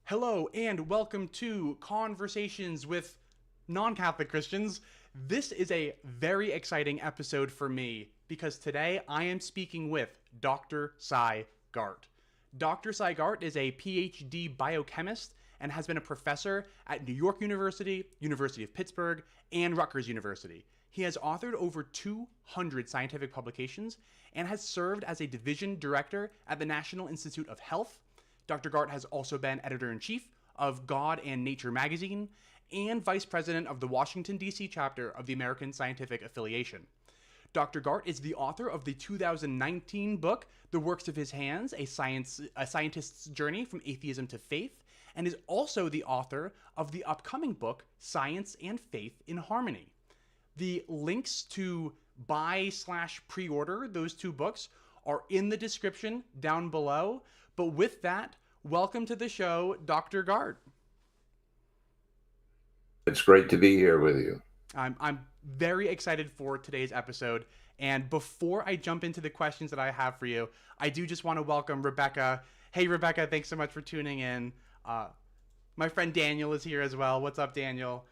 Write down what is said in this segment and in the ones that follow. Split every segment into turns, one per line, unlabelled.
Hello and welcome to Conversations with Non-Catholic Christians. This is a very exciting episode for me because today I am speaking with Dr. Sy Garte. Dr. Sy Garte is a PhD Biochemist and has been a professor at New York University, University of Pittsburgh, and Rutgers University. He has authored over 200 scientific publications and has served as a division director at the National Institute of Health. Dr. Garte has also been editor-in-chief of God and Nature magazine and vice president of the Washington, D.C. chapter of the American Scientific Affiliation. Dr. Garte is the author of the 2019 book, The Works of His Hands, a Scientist's Journey from Atheism to Faith, and is also the author of the upcoming book, Science and Faith in Harmony. The links to buy/preorder those two books are in the description down below. But with that, welcome to the show, Dr. Garte.
It's great to be here with you.
I'm very excited for today's episode. And before I jump into the questions that I have for you, I do just want to welcome Rebecca. Hey, Rebecca, thanks so much for tuning in. My friend Daniel is here as well. What's up, Daniel?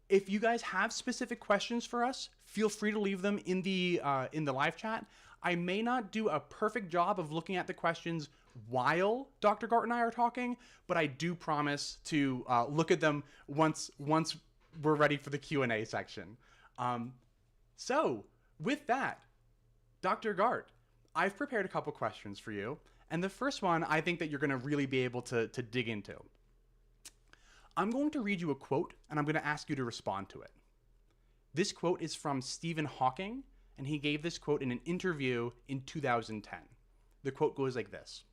If you guys have specific questions for us, feel free to leave them in the live chat. I may not do a perfect job of looking at the questions while Dr. Garte and I are talking, but I do promise to look at them once we're ready for the Q&A section. So with that, Dr. Garte, I've prepared a couple questions for you. And the first one I think that you're going to really be able to dig into. I'm going to read you a quote, and I'm going to ask you to respond to it. This quote is from Stephen Hawking, and he gave this quote in an interview in 2010. The quote goes like this: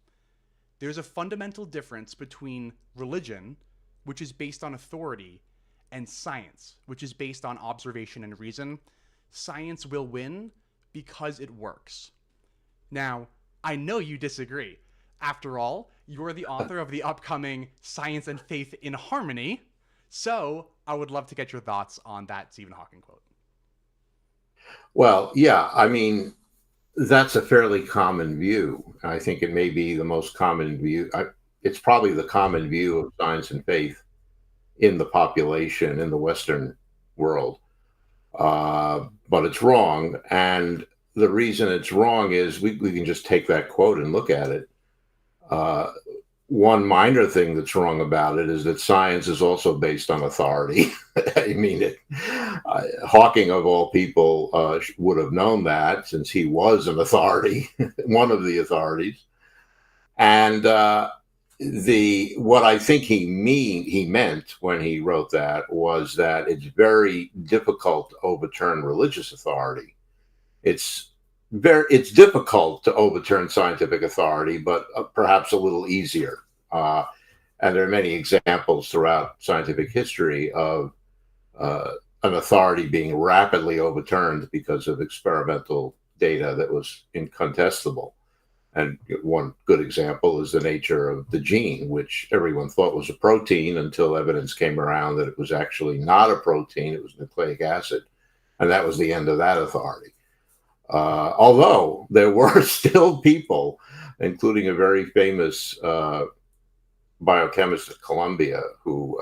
"There's a fundamental difference between religion, which is based on authority, and science, which is based on observation and reason. Science will win because it works." Now, I know you disagree. After all, you're the author of the upcoming Science and Faith in Harmony. So I would love to get your thoughts on that Stephen Hawking quote.
Well, yeah, I mean, that's a fairly common view. I think it may be the most common view. It's probably the common view of science and faith in the population in the Western world. But it's wrong. And the reason it's wrong is we can just take that quote and look at it. One minor thing that's wrong about it is that science is also based on authority. I mean, Hawking, of all people, would have known that since he was an authority, one of the authorities. And what I think he meant when he wrote that was that it's very difficult to overturn religious authority. It's difficult to overturn scientific authority, but perhaps a little easier. And there are many examples throughout scientific history of an authority being rapidly overturned because of experimental data that was incontestable. And one good example is the nature of the gene, which everyone thought was a protein until evidence came around that it was actually not a protein, it was nucleic acid. And that was the end of that authority. Although there were still people, including a very famous biochemist at Columbia, who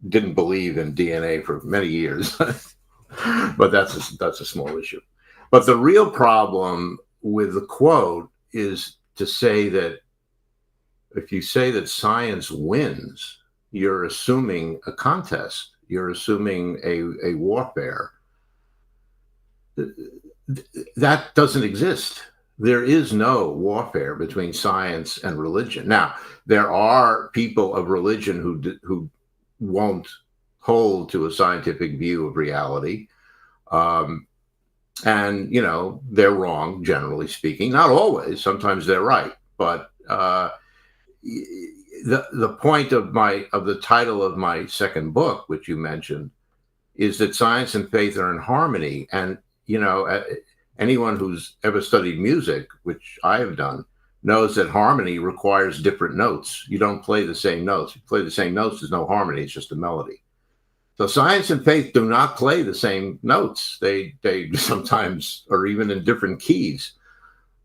didn't believe in DNA for many years, but that's a small issue. But the real problem with the quote is to say that if you say that science wins, you're assuming a contest, you're assuming a warfare. That doesn't exist. There is no warfare between science and religion. Now, there are people of religion who won't hold to a scientific view of reality. And, they're wrong, generally speaking. Not always. Sometimes they're right. But the point of the title of my second book, which you mentioned, is that science and faith are in harmony. And anyone who's ever studied music, which I have done, knows that harmony requires different notes. You don't play the same notes. If you play the same notes, there's no harmony. It's just a melody. So science and faith do not play the same notes. They sometimes are even in different keys.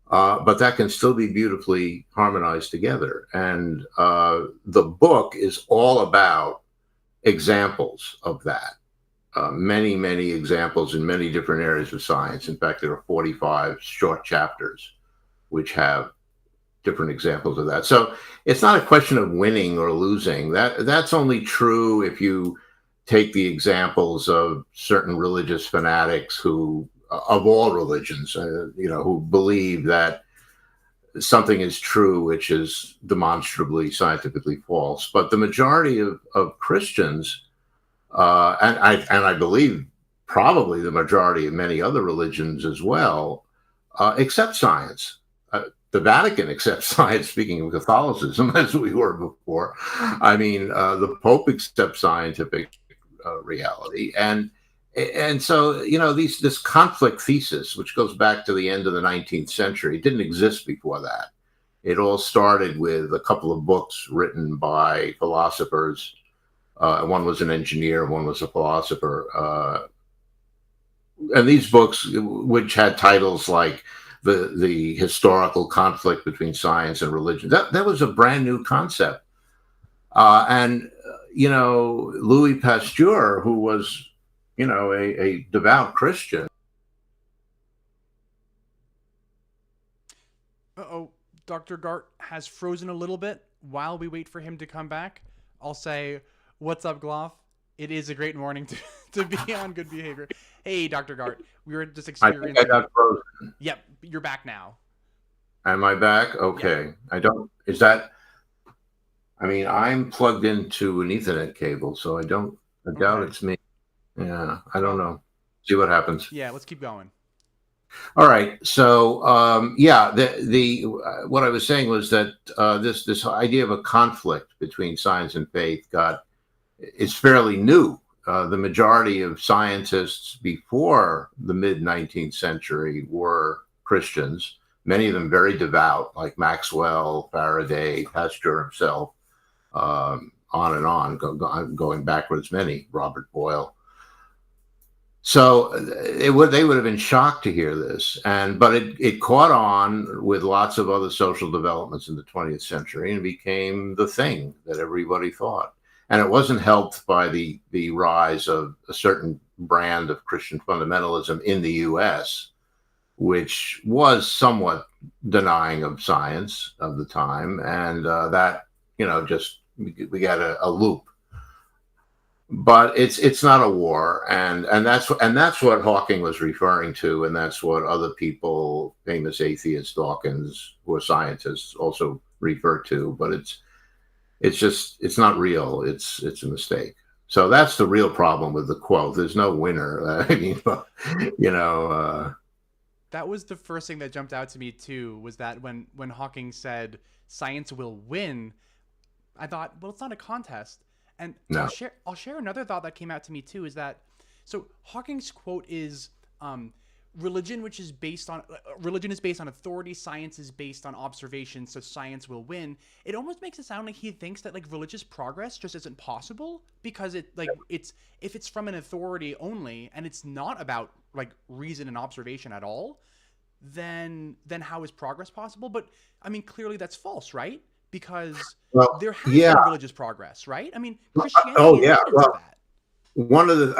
but that can still be beautifully harmonized together. And the book is all about examples of that. Many, many examples in many different areas of science. In fact, there are 45 short chapters which have different examples of that. So it's not a question of winning or losing. That's only true if you take the examples of certain religious fanatics who, of all religions, who believe that something is true which is demonstrably scientifically false. But the majority of Christians, and I believe probably the majority of many other religions as well, accept science. The Vatican accepts science, speaking of Catholicism, as we were before. I mean, the Pope accepts scientific reality. And so, this conflict thesis, which goes back to the end of the 19th century, didn't exist before that. It all started with a couple of books written by philosophers. One was an engineer, one was a philosopher. And these books, which had titles like the historical conflict between science and religion, that was a brand new concept. And Louis Pasteur, who was, a devout Christian.
Uh-oh, Dr. Garte has frozen a little bit. While we wait for him to come back, I'll say, what's up, Gloff? It is a great morning to be on good behavior. Hey, Dr. Garte, we were just experiencing...
I think I got frozen.
Yep, you're back now.
Am I back? Okay. Yep. I'm plugged into an Ethernet cable, so I doubt it's me. Yeah, I don't know. See what happens.
Yeah, let's keep going.
All right. So, what I was saying was that this idea of a conflict between science and faith is fairly new. The majority of scientists before the mid-19th century were Christians, many of them very devout, like Maxwell, Faraday, Pasteur himself, on and on, going backwards, many, Robert Boyle. So they would have been shocked to hear this, but it caught on with lots of other social developments in the 20th century and became the thing that everybody thought. And it wasn't helped by the rise of a certain brand of Christian fundamentalism in the U.S., which was somewhat denying of science of the time, and we got a loop. But it's not a war, and that's what Hawking was referring to, and that's what other people, famous atheists, Dawkins, who are scientists, also refer to. But it's not real. It's a mistake. So that's the real problem with the quote. There's no winner.
That was the first thing that jumped out to me too. Was that when Hawking said science will win, I thought, well, it's not a contest. And no. I'll share another thought that came out to me too, is that, so Hawking's quote is, religion is based on authority, science is based on observation, so science will win. It almost makes it sound like he thinks that religious progress just isn't possible because if it's from an authority only and it's not about reason and observation at all, then how is progress possible? But I mean, clearly that's false, right? Because there has been religious progress, right? I mean, Christianity is that.
One of the,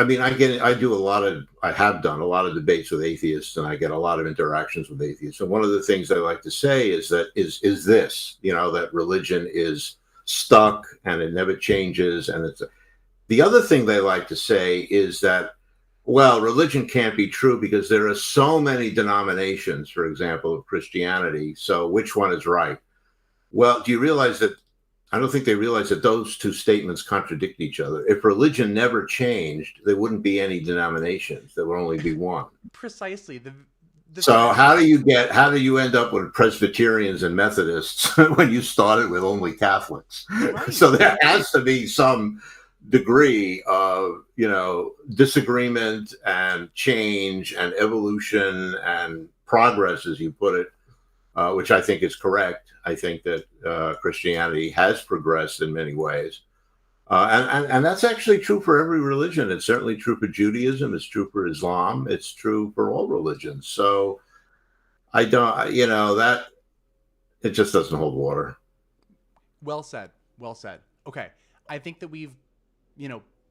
I have done a lot of debates with atheists, and I get a lot of interactions with atheists. And one of the things I like to say is that that religion is stuck and it never changes. And the other thing they like to say is that, well, religion can't be true because there are so many denominations, for example, of Christianity. So which one is right? Well, do you realize that? I don't think they realize that those two statements contradict each other. If religion never changed, there wouldn't be any denominations. There would only be one.
Precisely.
So how do you end up with Presbyterians and Methodists when you started with only Catholics? Right. So there has to be some degree of, disagreement and change and evolution and progress, as you put it, which I think is correct. I think that Christianity has progressed in many ways. And that's actually true for every religion. It's certainly true for Judaism. It's true for Islam. It's true for all religions. So I don't, that it just doesn't hold water.
Well said. Well said. Okay. I think that we've,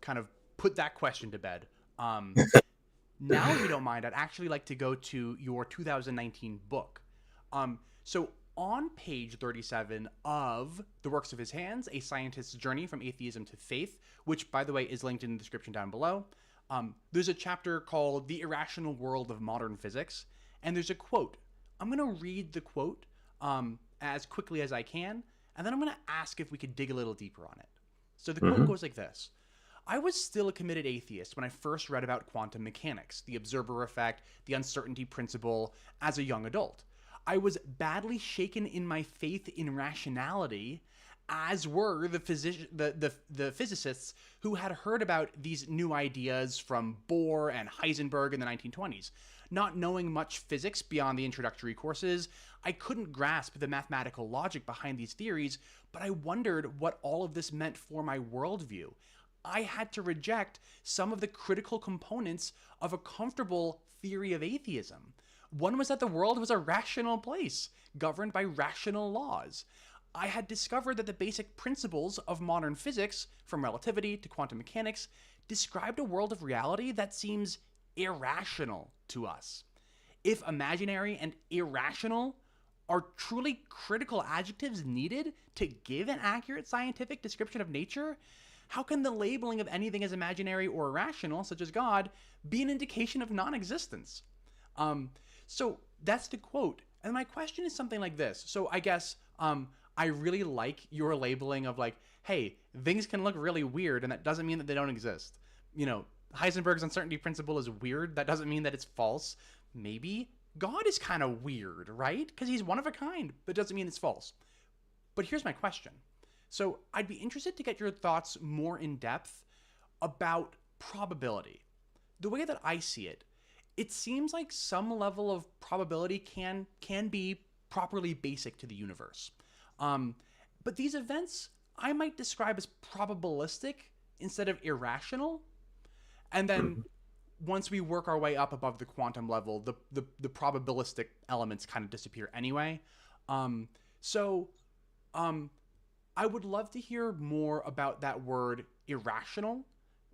kind of put that question to bed. Now, if you don't mind, I'd actually like to go to your 2019 book. So on page 37 of The Works of His Hands, A Scientist's Journey from Atheism to Faith, which, by the way, is linked in the description down below, there's a chapter called The Irrational World of Modern Physics, and there's a quote. I'm going to read the quote as quickly as I can, and then I'm going to ask if we could dig a little deeper on it. So the quote goes like this. I was still a committed atheist when I first read about quantum mechanics, the observer effect, the uncertainty principle, as a young adult. I was badly shaken in my faith in rationality, as were the physicists who had heard about these new ideas from Bohr and Heisenberg in the 1920s. Not knowing much physics beyond the introductory courses, I couldn't grasp the mathematical logic behind these theories, but I wondered what all of this meant for my worldview. I had to reject some of the critical components of a comfortable theory of atheism. One was that the world was a rational place, governed by rational laws. I had discovered that the basic principles of modern physics, from relativity to quantum mechanics, described a world of reality that seems irrational to us. If imaginary and irrational are truly critical adjectives needed to give an accurate scientific description of nature, how can the labeling of anything as imaginary or irrational, such as God, be an indication of non-existence? So that's the quote. And my question is something like this. So I guess I really like your labeling of like, hey, things can look really weird, and that doesn't mean that they don't exist. Heisenberg's uncertainty principle is weird. That doesn't mean that it's false. Maybe God is kind of weird, right? Because he's one of a kind, but it doesn't mean it's false. But here's my question. So I'd be interested to get your thoughts more in depth about probability. The way that I see it, it seems like some level of probability can be properly basic to the universe. But these events I might describe as probabilistic instead of irrational. And then once we work our way up above the quantum level, the probabilistic elements kind of disappear anyway. I would love to hear more about that word irrational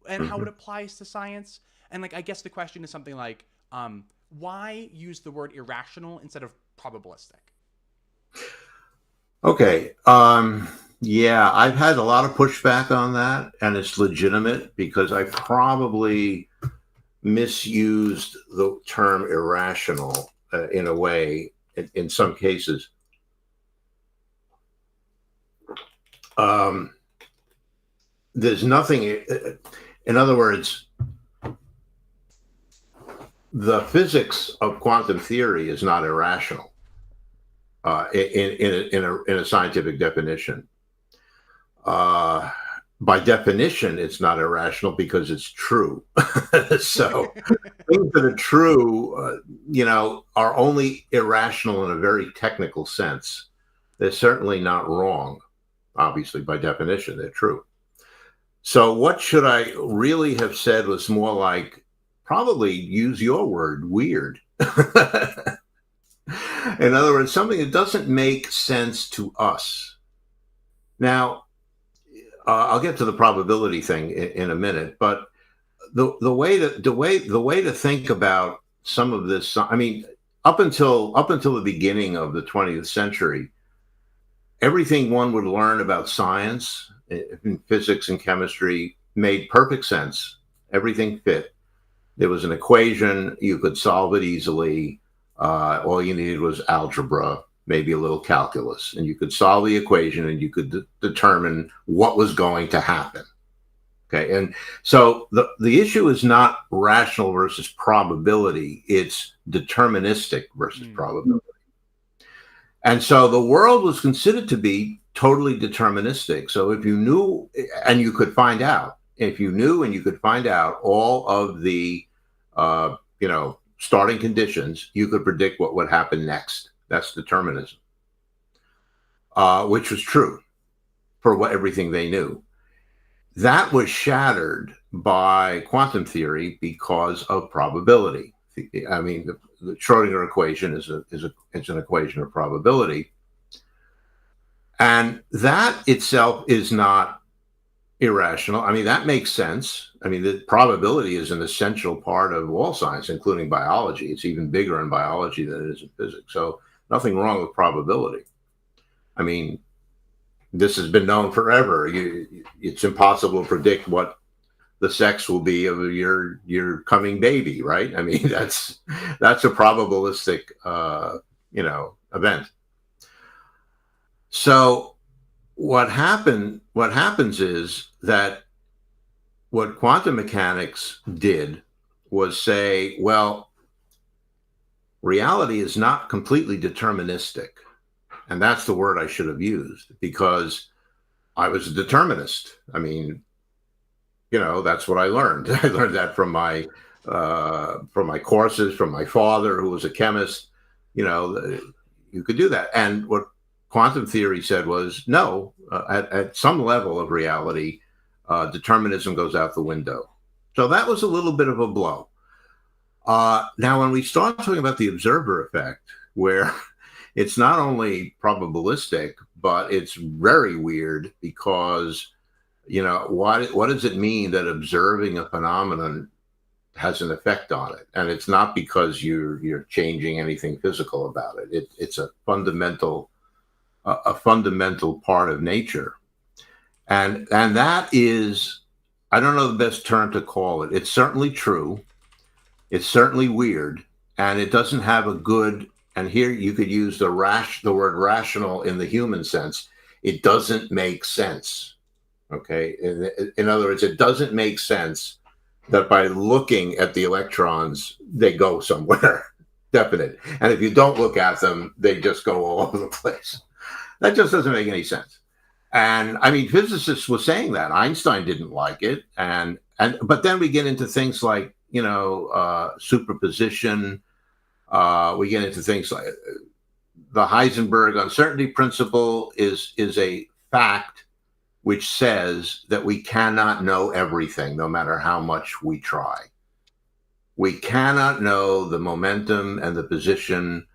and how it applies to science. And I guess the question is something like, why use the word irrational instead of probabilistic?
Okay. Yeah, I've had a lot of pushback on that, and it's legitimate because I probably misused the term irrational in a way in some cases. There's nothing, in other words, the physics of quantum theory is not irrational in a scientific definition. By definition, it's not irrational because it's true. So things that are true, are only irrational in a very technical sense. They're certainly not wrong. Obviously, by definition, they're true. So what should I really have said was more like, probably use your word, weird. In other words, something that doesn't make sense to us. Now, I'll get to the probability thing in a minute, but the way to think about some of this, I mean, up until the beginning of the 20th century, everything one would learn about science, in physics and chemistry, made perfect sense. Everything fit. There was an equation, you could solve it easily. All you needed was algebra, maybe a little calculus, and you could solve the equation and you could determine what was going to happen. Okay, and so the issue is not rational versus probability, it's deterministic versus probability. And so the world was considered to be totally deterministic. So if you knew, and you could find out, if you knew and you could find out all of the, starting conditions, you could predict what would happen next. That's determinism, which was true for everything they knew. That was shattered by quantum theory because of probability. I mean, the Schrodinger equation is an equation of probability, and that itself is not irrational. I mean, that makes sense. I mean, the probability is an essential part of all science, including biology. It's even bigger in biology than it is in physics. So nothing wrong with probability. I mean, this has been known forever. It's impossible to predict what the sex will be of your coming baby, right? I mean, that's a probabilistic, event. So what happens is that what quantum mechanics did was say, well, reality is not completely deterministic. And that's the word I should have used, because I was a determinist. I mean, that's what I learned. I learned that from my courses, from my father, who was a chemist. You could do that. And what quantum theory said was, no, at some level of reality, determinism goes out the window. So that was a little bit of a blow. Now, when we start talking about the observer effect, where it's not only probabilistic, but it's very weird, because, what does it mean that observing a phenomenon has an effect on it? And it's not because you're changing anything physical about it. It's a fundamental part of nature. And that is, I don't know the best term to call it. It's certainly true. It's certainly weird, and it doesn't have a good, and here you could use the word rational in the human sense. It doesn't make sense. Okay. In other words, it doesn't make sense that by looking at the electrons, they go somewhere definite. And if you don't look at them, they just go all over the place. That just doesn't make any sense. And I mean, physicists were saying that. Einstein didn't like it. But then we get into things like, superposition. We get into things like the Heisenberg uncertainty principle is a fact which says that we cannot know everything, no matter how much we try. We cannot know the momentum and the position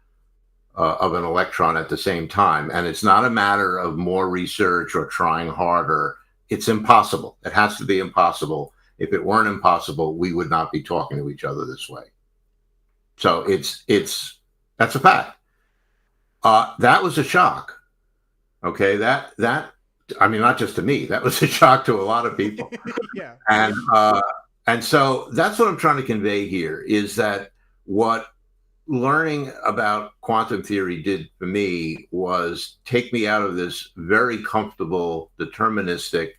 of an electron at the same time. And it's not a matter of more research or trying harder. It's impossible. It has to be impossible. If it weren't impossible, we would not be talking to each other this way. So that's a fact. That was a shock. Okay, that I mean, not just to me. That was a shock to a lot of people.
Yeah.
And so that's what I'm trying to convey here, is that what learning about quantum theory did for me was take me out of this very comfortable, deterministic,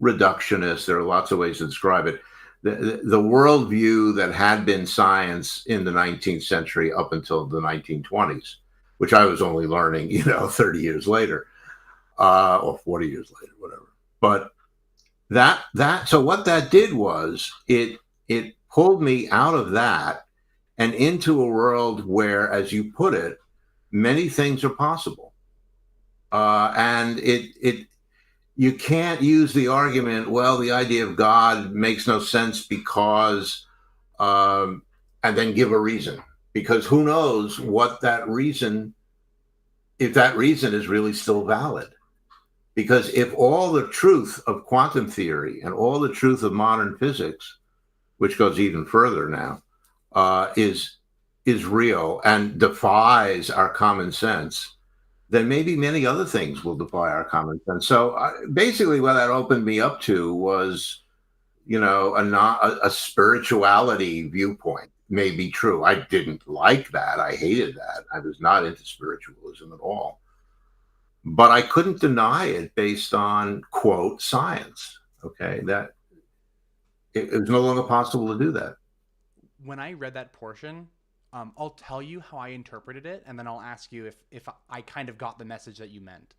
reductionist, there are lots of ways to describe it, the worldview that had been science in the 19th century up until the 1920s, which I was only learning, 30 years later, or 40 years later, whatever. But so what that did was it pulled me out of that and into a world where, as you put it, many things are possible. And you can't use the argument, well, the idea of God makes no sense because, and then give a reason, because who knows what that reason, if that reason is really still valid. Because if all the truth of quantum theory and all the truth of modern physics, which goes even further now, is real and defies our common sense, then maybe many other things will defy our common sense. So basically what that opened me up to was, a spirituality viewpoint may be true. I didn't like that. I hated that. I was not into spiritualism at all. But I couldn't deny it based on, quote, science. Okay, that it was no longer possible to do that.
When I read that portion, I'll tell you how I interpreted it, and then I'll ask you if I kind of got the message that you meant.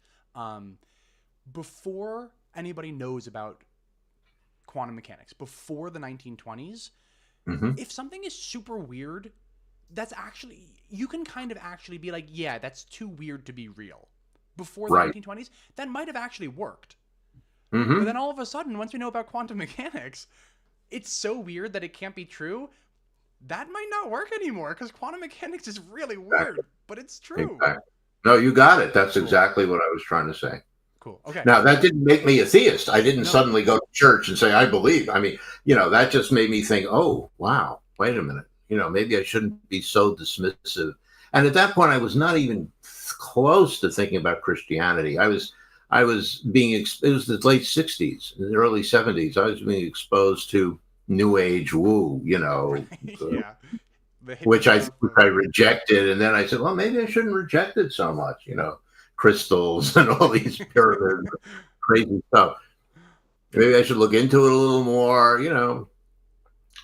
Before anybody knows about quantum mechanics, before the 1920s, if something is super weird, that's actually, you can kind of actually be like, yeah, that's too weird to be real. Before the 1920s, that might have actually worked. But then all of a sudden, once we know about quantum mechanics, it's so weird that it can't be true. that might not work anymore because quantum mechanics is really weird, but it's true.
Exactly. No, you got it. That's
Cool.
exactly what I was trying to say.
Cool. Okay.
Now, that didn't make me a theist. I didn't
No.
suddenly go to church and say, I believe. I mean, that just made me think, oh, wow, wait a minute. Maybe I shouldn't be so dismissive. And at that point, I was not even close to thinking about Christianity. I was being, it was the late 60s, the early 70s. I was being exposed to New Age woo,
Yeah.
which I rejected. And then I said, well, maybe I shouldn't reject it so much, crystals and all these pyramids, crazy stuff. Maybe I should look into it a little more,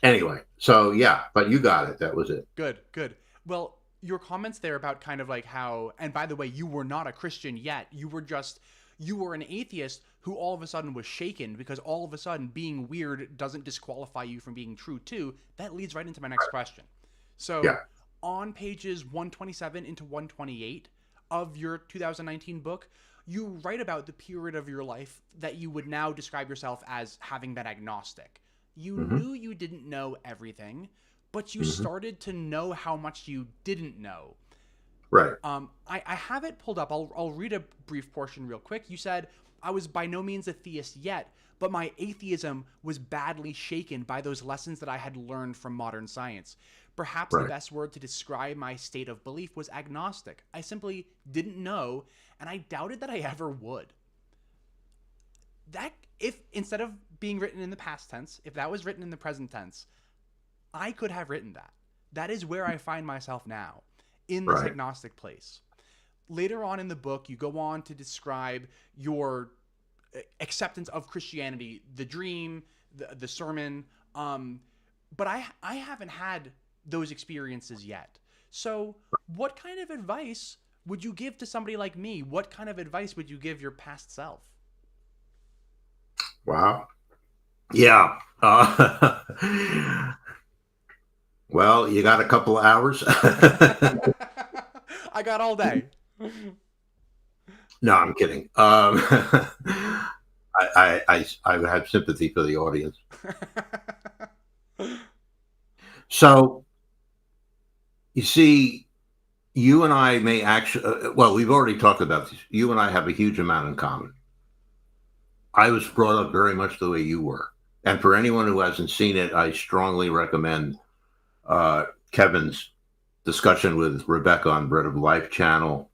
Anyway, so yeah, but you got it. That was it.
Good. Well, your comments there about kind of like how, and by the way, you were not a Christian yet. You were an atheist who all of a sudden was shaken because all of a sudden being weird doesn't disqualify you from being true too. That leads right into my next question. So on pages 127 into 128 of your 2019 book, you write about the period of your life that you would now describe yourself as having been agnostic. You knew you didn't know everything, but you started to know how much you didn't know.
Right.
I have it pulled up. I'll read a brief portion real quick. You said, I was by no means a theist yet, but my atheism was badly shaken by those lessons that I had learned from modern science. Perhaps the best word to describe my state of belief was agnostic. I simply didn't know, and I doubted that I ever would. That, if instead of being written in the past tense, if that was written in the present tense, I could have written that. That is where I find myself now, in this agnostic place. Later on in the book, you go on to describe your acceptance of Christianity, the dream, the sermon, but I haven't had those experiences yet. So what kind of advice would you give to somebody like me? What kind of advice would you give your past self?
Wow. Yeah. Well, you got a couple of hours.
I got all day.
No, I'm kidding. I have sympathy for the audience. So, you see, you and I may actually, well, we've already talked about this. You and I have a huge amount in common. I was brought up very much the way you were. And for anyone who hasn't seen it, I strongly recommend Kevin's discussion with Rebecca on Bread of Life channel.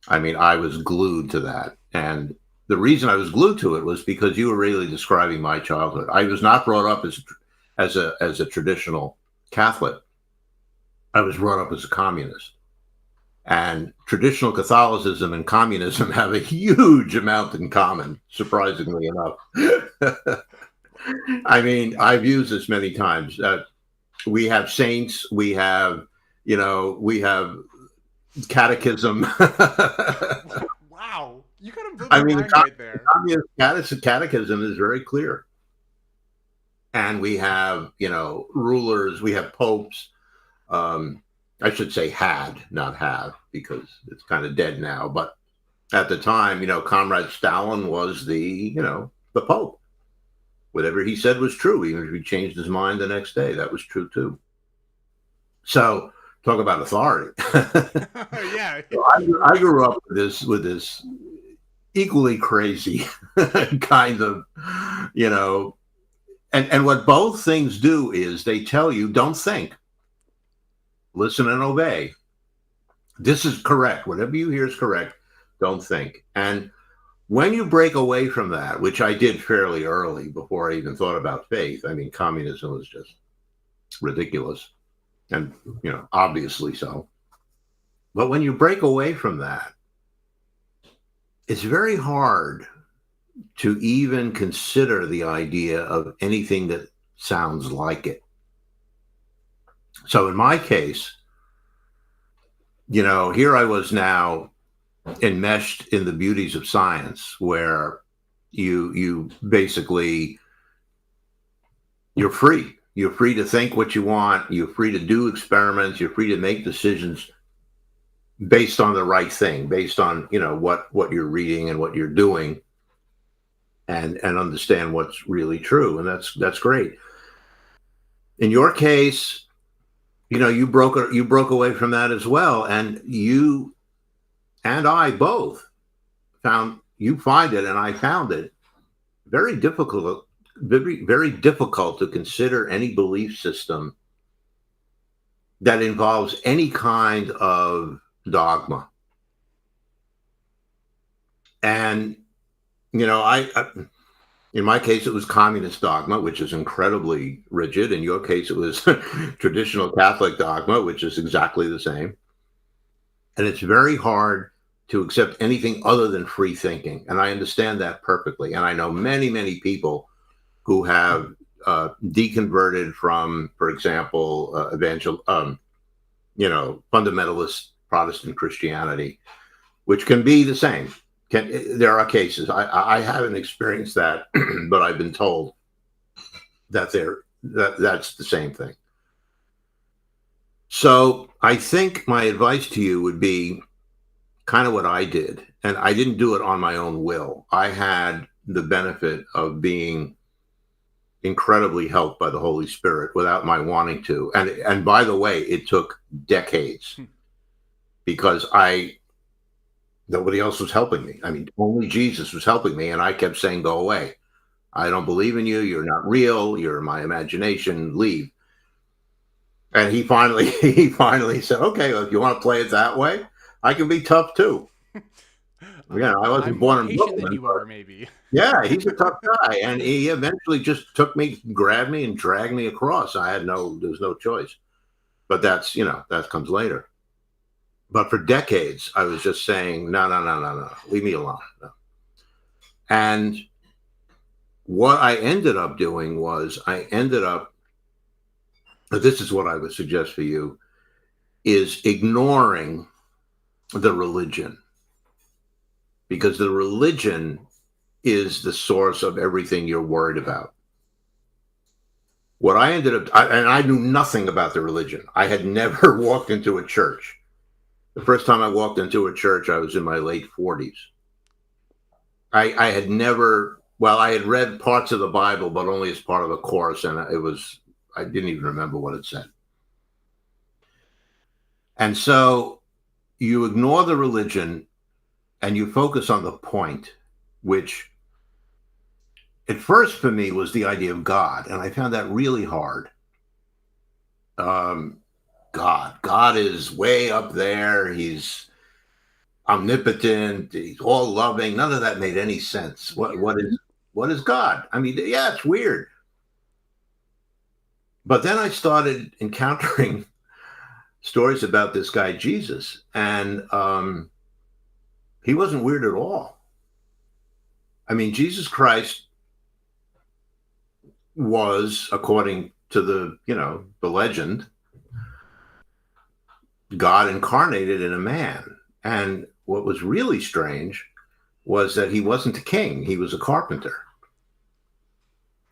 I mean, I was glued to that. And the reason I was glued to it was because you were really describing my childhood. I was not brought up as a traditional Catholic. I was brought up as a communist. And traditional Catholicism and communism have a huge amount in common, surprisingly enough. I mean, I've used this many times. We have saints, we have catechism.
Wow. You could have blew
I
my
mean,
mind right there.
Communist catechism is very clear. And we have, rulers, we have popes. I should say had, not have, because it's kind of dead now. But at the time, Comrade Stalin was the Pope. Whatever he said was true, even if he changed his mind the next day. That was true too. So talk about authority.
Yeah.
So I grew up with this equally crazy kind of, and what both things do is they tell you, don't think. Listen and obey. This is correct. Whatever you hear is correct. Don't think. And when you break away from that, which I did fairly early before I even thought about faith, I mean, communism was just ridiculous. And, obviously so. But when you break away from that, it's very hard to even consider the idea of anything that sounds like it. So in my case, here I was now enmeshed in the beauties of science, where you basically, you're free. You're free to think what you want. You're free to do experiments. You're free to make decisions based on the right thing, based on, what you're reading and what you're doing, and understand what's really true. And that's great. In your case, you broke away from that as well, and you and I both you find it, and I found it very difficult, very difficult to consider any belief system that involves any kind of dogma. And I in my case, it was communist dogma, which is incredibly rigid. In your case, it was traditional Catholic dogma, which is exactly the same. And it's very hard to accept anything other than free thinking. And I understand that perfectly. And I know many, many people who have deconverted from, for example, fundamentalist Protestant Christianity, which can be the same. There are cases. I haven't experienced that, but I've been told that that's the same thing. So I think my advice to you would be kind of what I did, and I didn't do it on my own will. I had the benefit of being incredibly helped by the Holy Spirit without my wanting to. And by the way, it took decades because nobody else was helping me. I mean, only Jesus was helping me, and I kept saying, "Go away. I don't believe in you. You're not real. You're my imagination. Leave." And he finally said, "Okay, well, if you want to play it that way, I can be tough too." I wasn't born in Brooklyn,
than you are, maybe.
Yeah, he's a tough guy, and he eventually just grabbed me, and dragged me across. There was no choice. But that comes later. But for decades, I was just saying, no, leave me alone. No. And what I ended up doing was this is what I would suggest for you, is ignoring the religion. Because the religion is the source of everything you're worried about. What I ended up, and I knew nothing about the religion. I had never walked into a church. The first time I walked into a church, I was in my late 40s. I had read parts of the Bible, but only as part of a course, and I didn't even remember what it said. And so you ignore the religion and you focus on the point, which at first for me was the idea of God, and I found that really hard. God is way up there. He's omnipotent. He's all loving. None of that made any sense. What is God? I mean, yeah, it's weird. But then I started encountering stories about this guy, Jesus, and he wasn't weird at all. I mean, Jesus Christ was, according to the legend, God incarnated in a man. And what was really strange was that he wasn't a king. He was a carpenter.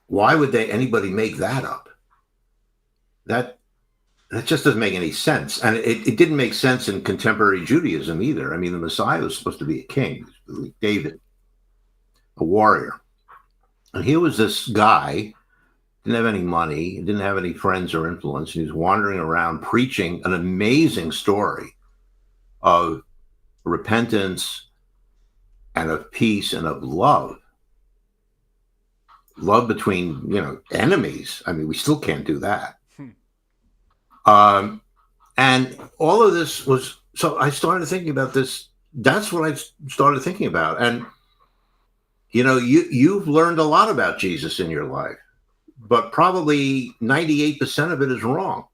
Why would anybody make that up? That just doesn't make any sense. And it didn't make sense in contemporary Judaism either. I mean, the Messiah was supposed to be a king, like David, a warrior. And here was this guy, didn't have any money, didn't have any friends or influence. And he was wandering around preaching an amazing story of repentance and of peace and of love. Love between, enemies. I mean, we still can't do that. And all of this was, so I started thinking about this. That's what I started thinking about. And, you've learned a lot about Jesus in your life, but probably 98% of it is wrong.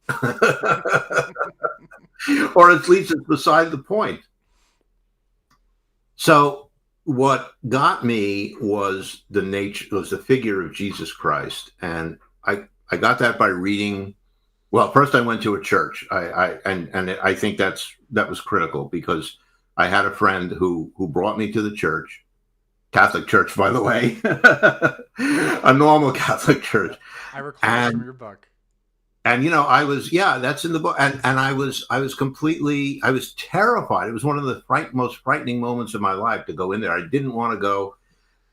Or at least it's beside the point. So what got me was the figure of Jesus Christ. And I got that by reading. Well, first I went to a church. I think that was critical, because I had a friend who brought me to the church, Catholic church, by the way, a normal Catholic church.
I recall from your book.
And that's in the book. And I was terrified. It was one of the most frightening moments of my life to go in there. I didn't want to go.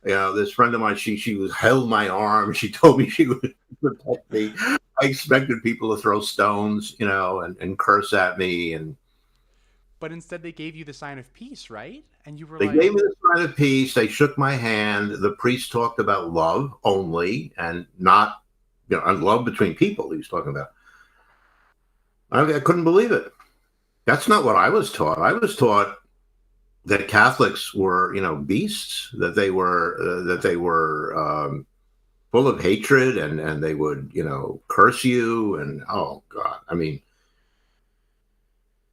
This friend of mine, she was held my arm. She told me she would protect me. I expected people to throw stones, and curse at me. And
But instead, they gave you the sign of peace, right? And you were
they
like,
gave me the sign of peace. They shook my hand. The priest talked about love only, and not, and love between people. He was talking about. I couldn't believe it. That's not what I was taught. I was taught that Catholics were, beasts. That they were full of hatred, and they would, curse you. And oh God, I mean,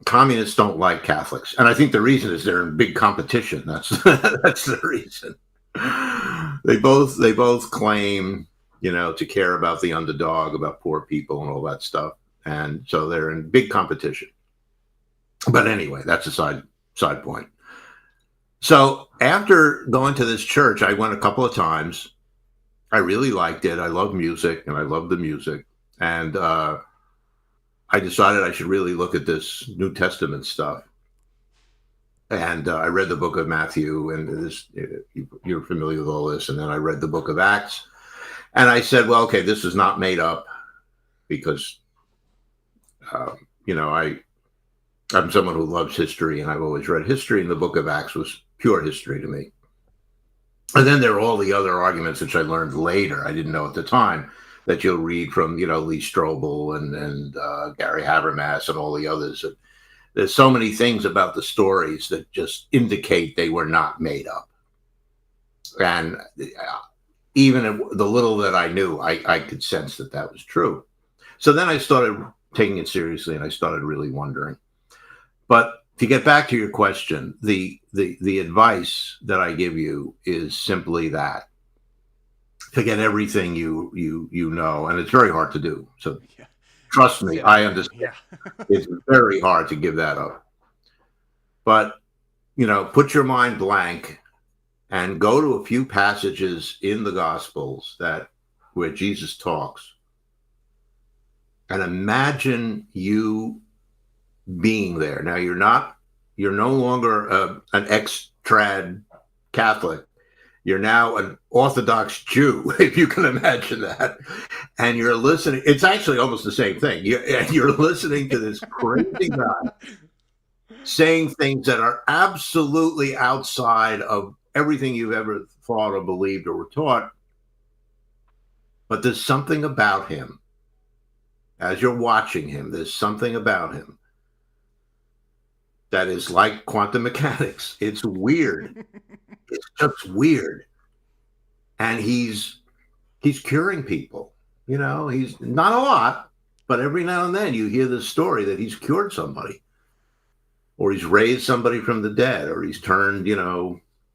communists don't like Catholics, and I think the reason is they're in big competition. That's that's the reason. They both claim, to care about the underdog, about poor people, and all that stuff, and so they're in big competition. But anyway, that's a side point. So after going to this church, I went a couple of times. I really liked it. I love music, and I love the music, and I decided I should really look at this New Testament stuff. And I read the book of Matthew, and this, you're familiar with all this. And then I read the book of Acts. And I said, well, okay, this is not made up, because, I'm someone who loves history, and I've always read history, and the book of Acts was pure history to me. And then there are all the other arguments, which I learned later. I didn't know at the time, that you'll read from, Lee Strobel and Gary Habermas and all the others. There's so many things about the stories that just indicate they were not made up. And even the little that I knew, I could sense that was true. So then I started taking it seriously, and I started really wondering. But to get back to your question, the advice that I give you is simply that. Forget everything you know, and it's very hard to do. So trust me, I understand. Yeah. It's very hard to give that up. But, put your mind blank and go to a few passages in the Gospels where Jesus talks, and imagine you being there. Now, you're no longer an ex-trad Catholic. You're now an Orthodox Jew, if you can imagine that. And you're listening. It's actually almost the same thing. You're listening to this crazy guy saying things that are absolutely outside of everything you've ever thought or believed or were taught. But there's something about him. As you're watching him, there's something about him that is like quantum mechanics. It's weird. It's just weird. And he's curing people. He's not a lot, but every now and then you hear this story that he's cured somebody, or he's raised somebody from the dead, or he's turned,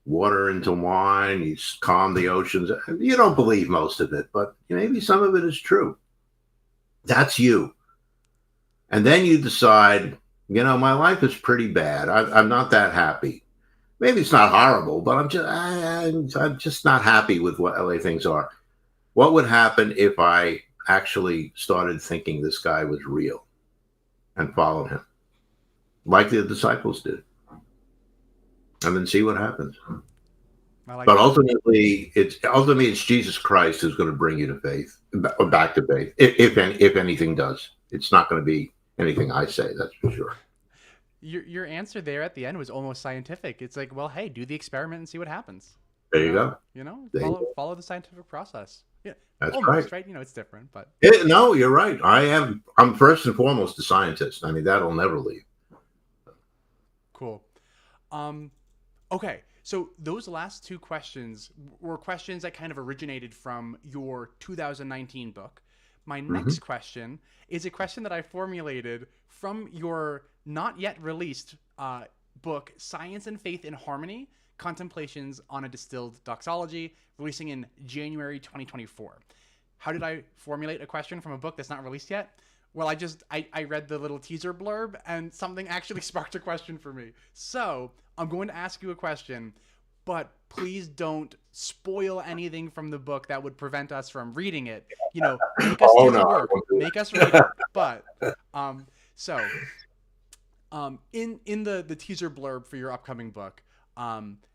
water into wine. He's calmed the oceans. You don't believe most of it, but maybe some of it is true. That's you. And then you decide, my life is pretty bad. I'm not that happy. Maybe it's not horrible, but I'm just not happy with what LA things are. What would happen if I actually started thinking this guy was real and followed him, like the disciples did, and then see what happens? But ultimately, it's Jesus Christ who's going to bring you to faith, or back to faith, if anything does. It's not going to be anything I say, that's for sure.
Your answer there at the end was almost scientific. It's like, well, hey, do the experiment and see what happens.
There you go.
Follow the scientific process. Yeah,
that's
almost, right. It's different, but
no, you're right. I'm first and foremost a scientist. I mean, that'll never leave.
Cool. Okay. So those last two questions were questions that kind of originated from your 2019 book. My next question is a question that I formulated from your not yet released book, Science and Faith in Harmony, Contemplations on a Distilled Doxology, releasing in January 2024. How did I formulate a question from a book that's not released yet? Well, I read the little teaser blurb, and something actually sparked a question for me. So I'm going to ask you a question, but please don't spoil anything from the book that would prevent us from reading it. Make us do the work, make us read it. But in the teaser blurb for your upcoming book,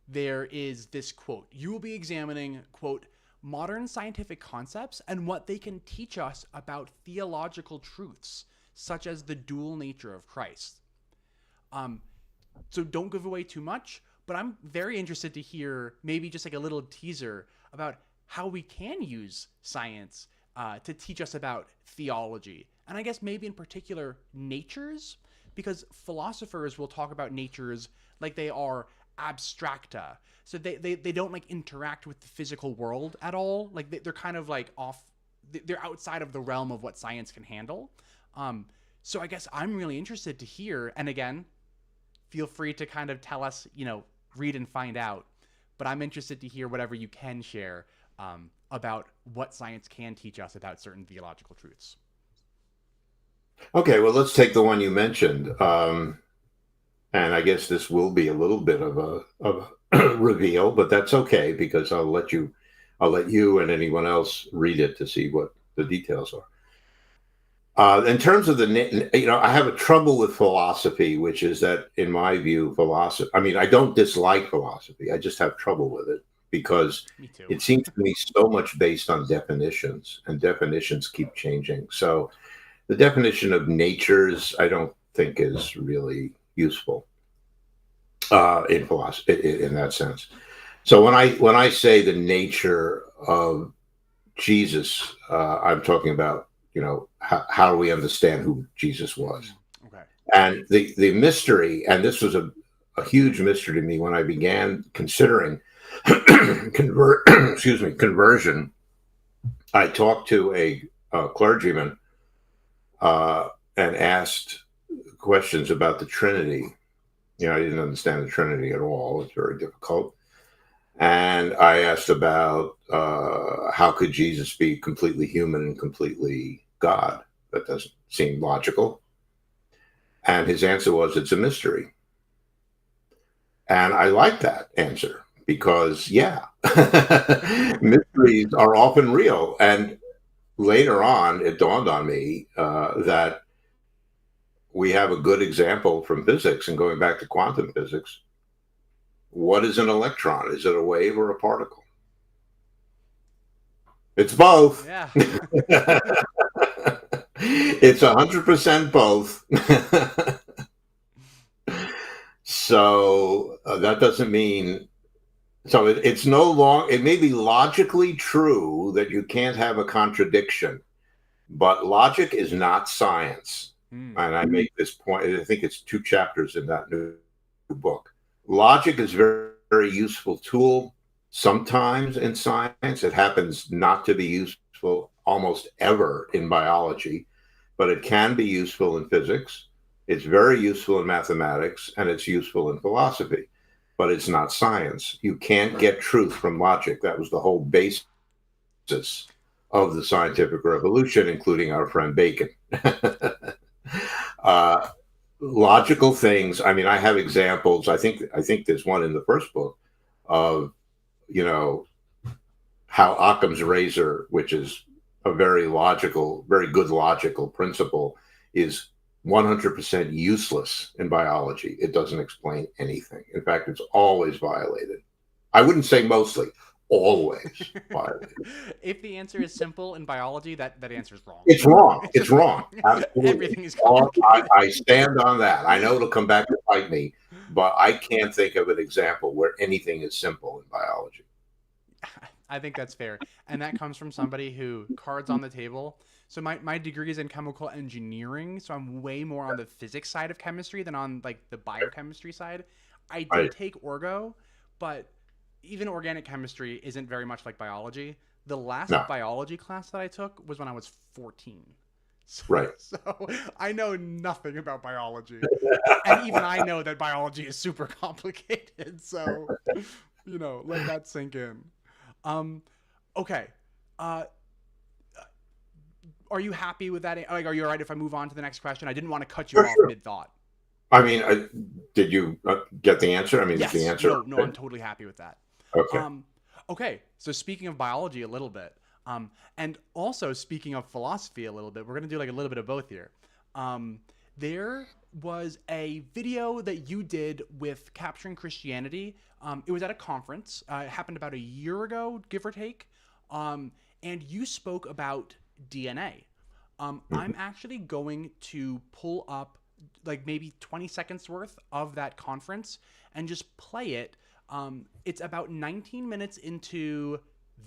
there is this quote. You will be examining, quote, modern scientific concepts and what they can teach us about theological truths, such as the dual nature of Christ. So don't give away too much, but I'm very interested to hear maybe just like a little teaser about how we can use science to teach us about theology. And I guess maybe in particular natures, because philosophers will talk about natures like they are abstracta. So they don't like interact with the physical world at all. Like they're kind of like off, they're outside of the realm of what science can handle. So I guess I'm really interested to hear, and again, feel free to kind of tell us, read and find out. But I'm interested to hear whatever you can share about what science can teach us about certain theological truths.
Okay, well, let's take the one you mentioned. And I guess this will be a little bit of a reveal, but that's okay because I'll let you and anyone else read it to see what the details are. In terms of I have a trouble with philosophy, which is that, in my view, philosophy, I mean, I don't dislike philosophy. I just have trouble with it because it seems to me so much based on definitions, and definitions keep changing. So the definition of natures, I don't think is really useful in philosophy in that sense. So when I say the nature of Jesus, I'm talking about, how do we understand who Jesus was?
Okay.
And the mystery, and this was a huge mystery to me when I began considering conversion. I talked to a clergyman and asked questions about the Trinity. I didn't understand the Trinity at all. It's very difficult. And I asked about how could Jesus be completely human and completely God? That doesn't seem logical. And his answer was, it's a mystery. And I like that answer because, mysteries are often real. And later on, it dawned on me that we have a good example from physics, and going back to quantum physics. What is an electron? Is it a wave or a particle? It's both.
Yeah.
It's 100% both. So that doesn't mean. So it's no longer. It may be logically true that you can't have a contradiction, but logic is not science. And I make this point. I think it's 2 chapters in that new book. Logic is a very, very useful tool sometimes in science. It happens not to be useful almost ever in biology, but it can be useful in physics. It's very useful in mathematics, and it's useful in philosophy, but it's not science. You can't get truth from logic. That was the whole basis of the scientific revolution, including our friend Bacon. Logical things. I mean, I have examples. I think there's one in the first book of, how Occam's razor, which is a very good logical principle, is 100% useless in biology. It doesn't explain anything. In fact, it's always violated. I wouldn't say mostly, always violated.
If the answer is simple in biology, that answer is wrong.
It's wrong. It's wrong. Absolutely.
Everything is complicated.
I stand on that. I know it'll come back to bite me, but I can't think of an example where anything is simple in biology.
I think that's fair. And that comes from somebody who, cards on the table. So my degree is in chemical engineering, so I'm way more on the physics side of chemistry than on like the biochemistry side. I did take orgo, but even organic chemistry isn't very much like biology. The last biology class that I took was when I was 14. So I know nothing about biology. And even I know that biology is super complicated. So, let that sink in. Okay. Are you happy with that? Like, are you all right if I move on to the next question? I didn't want to cut you off mid-thought.
I mean, did you get the answer? I mean,
yes.
The answer?
No, I'm totally happy with that.
Okay.
Okay. So speaking of biology a little bit, and also speaking of philosophy a little bit, we're going to do like a little bit of both here. was a video that you did with Capturing Christianity. It was at a conference. It happened about a year ago, give or take. And you spoke about DNA. I'm actually going to pull up like maybe 20 seconds worth of that conference and just play it. It's about 19 minutes into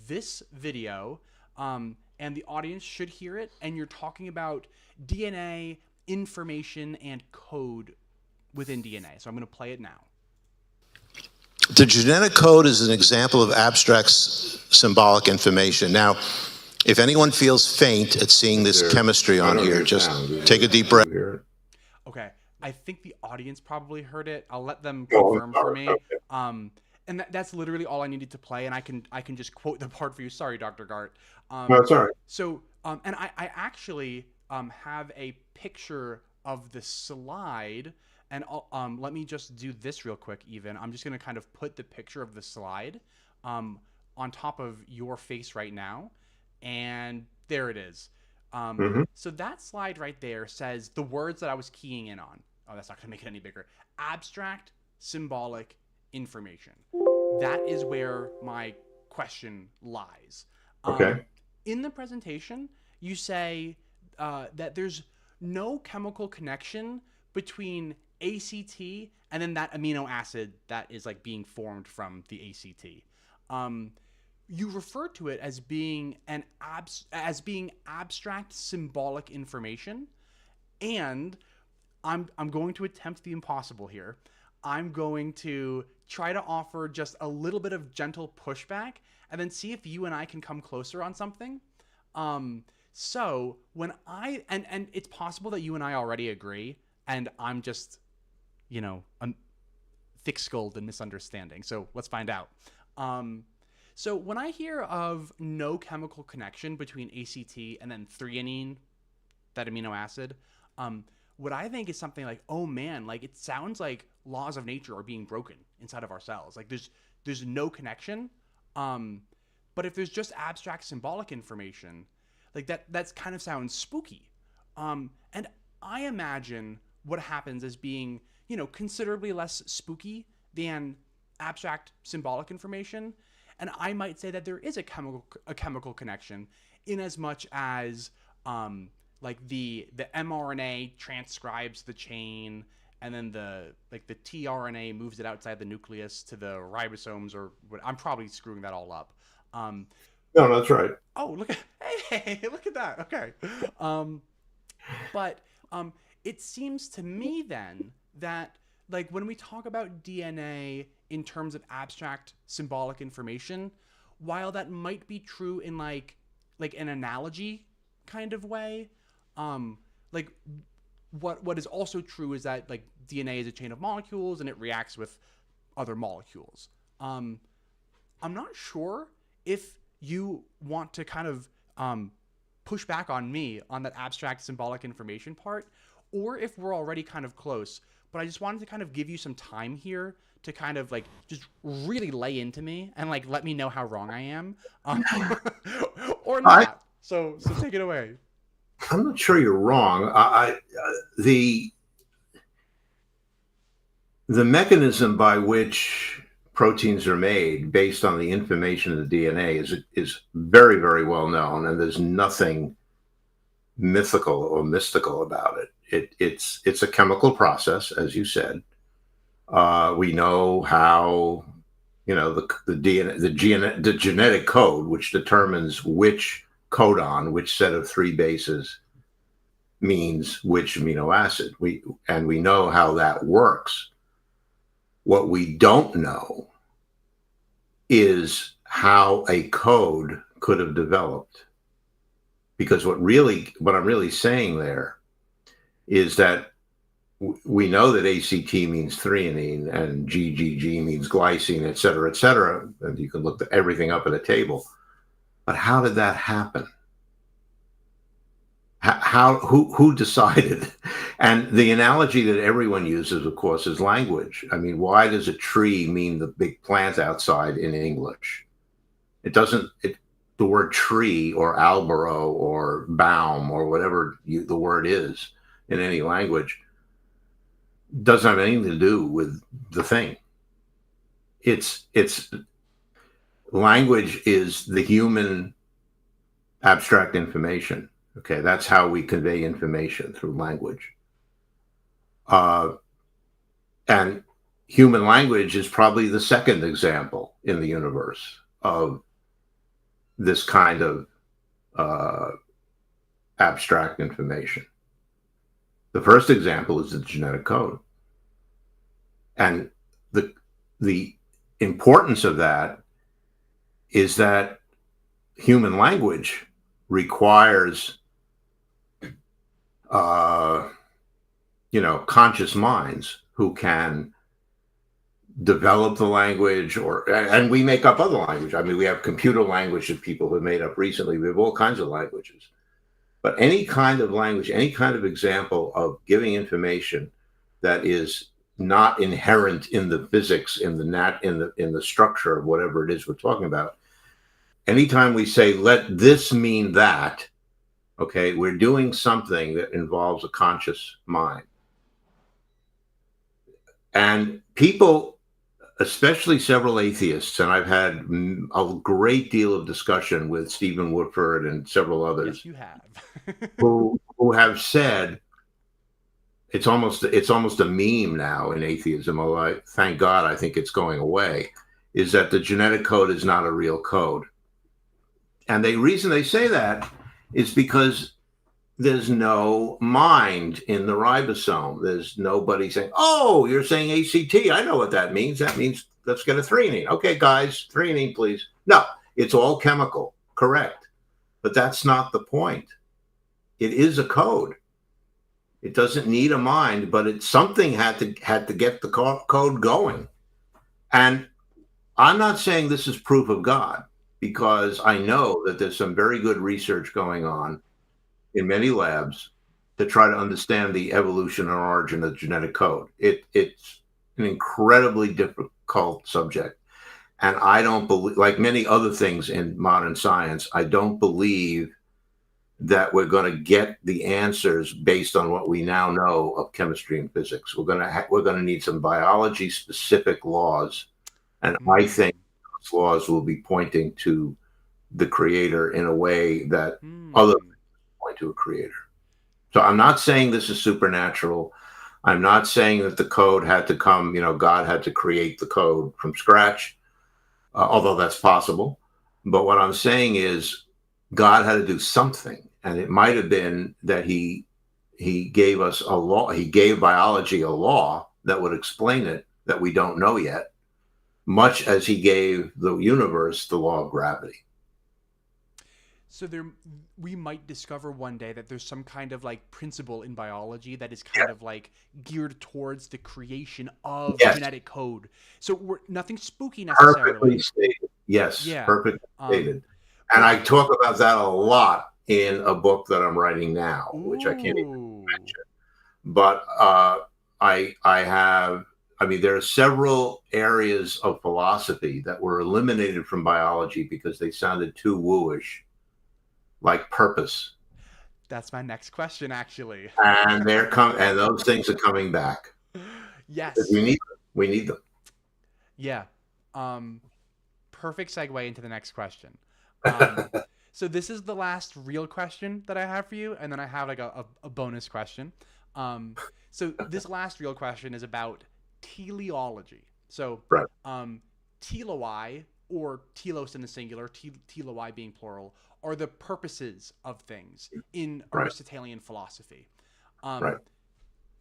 this video, and the audience should hear it. And you're talking about DNA, information, and code within DNA. So I'm going to play it now.
The genetic code is an example of abstract symbolic information. Now, if anyone feels faint at seeing this chemistry on here, just take a deep breath.
Okay, I think the audience probably heard it. I'll let them confirm for me. And that's literally all I needed to play, and I can just quote the part for you. Sorry, Dr. Garte.
No, it's all right.
So, and I actually have a picture of the slide, and let me just do this real quick. Even I'm just gonna kind of put the picture of the slide on top of your face right now, and there it is. So that slide right there says the words that I was keying in on. Oh, that's not gonna make it any bigger. Abstract, symbolic, information. That is where my question lies.
Okay.
In the presentation, you say that there's no chemical connection between ACT and then that amino acid that is like being formed from the ACT. You refer to it as being abstract symbolic information, and I'm going to attempt the impossible here. I'm going to try to offer just a little bit of gentle pushback and then see if you and I can come closer on something. So when and it's possible that you and I already agree, and I'm just, I'm thick-skulled and misunderstanding. So let's find out. So when I hear of no chemical connection between ACT and then threonine, that amino acid, what I think is something like, oh man, like it sounds like laws of nature are being broken inside of our cells. Like there's no connection. But if there's just abstract symbolic information, like that's kind of sounds spooky. And I imagine what happens as being, considerably less spooky than abstract symbolic information. And I might say that there is a chemical connection in as much as like the mRNA transcribes the chain, and then the tRNA moves it outside the nucleus to the ribosomes, or what. I'm probably screwing that all up.
No, that's right.
Oh, look at look at that. Okay. But it seems to me then that like when we talk about DNA in terms of abstract symbolic information, while that might be true in like an analogy kind of way, like what is also true is that like DNA is a chain of molecules and it reacts with other molecules. I'm not sure if you want to kind of push back on me on that abstract symbolic information part, or if we're already kind of close. But I just wanted to kind of give you some time here to kind of like just really lay into me and like let me know how wrong I am, or not. So take it away.
I'm not sure you're wrong. The mechanism by which proteins are made based on the information of the DNA is very, very well known, and there's nothing mythical or mystical about it. It's a chemical process, as you said. We know how, the DNA, the genetic code, which determines which codon, which set of 3 bases, means which amino acid. We know how that works. What we don't know is how a code could have developed. Because what I'm really saying there is that we know that ACT means threonine and GGG means glycine, et cetera, and you can look everything up at a table. But how did that happen? Who decided? And the analogy that everyone uses, of course, is language. I mean, why does a tree mean the big plant outside in English? It doesn't. The word tree or albero or baum or whatever the word is in any language doesn't have anything to do with the thing. It's language is the human abstract information. Okay, that's how we convey information, through language. And human language is probably the second example in the universe of this kind of abstract information. The first example is the genetic code. And the importance of that is that human language requires conscious minds who can develop the language, and we make up other language. I mean, we have computer language that people have made up recently. We have all kinds of languages. But any kind of language, any kind of example of giving information that is not inherent in the physics, in the structure of whatever it is we're talking about. Anytime we say, let this mean that, okay, we're doing something that involves a conscious mind. And people, especially several atheists, and I've had a great deal of discussion with Stephen Woodford and several others.
Yes, you have.
who have said, it's almost a meme now in atheism, although thank God I think it's going away, is that the genetic code is not a real code. And the reason they say that is because there's no mind in the ribosome. There's nobody saying, oh, you're saying ACT. I know what that means. That means let's get a threonine. Okay, guys, threonine, please. No, it's all chemical. Correct. But that's not the point. It is a code. It doesn't need a mind, but something had to get the code going. And I'm not saying this is proof of God, because I know that there's some very good research going on in many labs to try to understand the evolution and origin of the genetic code. It's an incredibly difficult subject. And I don't believe, like many other things in modern science, I don't believe that we're going to get the answers based on what we now know of chemistry and physics. We're going to need some biology specific laws. And I think those laws will be pointing to the creator in a way that other things point to a creator. So I'm not saying this is supernatural. I'm not saying that the code had to come, God had to create the code from scratch, although that's possible. But what I'm saying is God had to do something. And it might have been that he gave us a law. He gave biology a law that would explain it that we don't know yet, much as he gave the universe the law of gravity.
So we might discover one day that there's some kind of like principle in biology that is kind of like geared towards the creation of genetic code. So nothing spooky necessarily.
Perfectly stated. Yes,
yeah.
Perfectly stated. And I talk about that a lot in a book that I'm writing now, which I can't even mention. But there are several areas of philosophy that were eliminated from biology because they sounded too wooish, like purpose.
That's my next question, actually.
And and those things are coming back.
Yes.
We need them. Yeah.
Perfect segue into the next question. So this is the last real question that I have for you, and then I have like a bonus question. So this last real question is about teleology. So
right.
Teloi, or telos in the singular, teloi being plural, are the purposes of things in Aristotelian philosophy.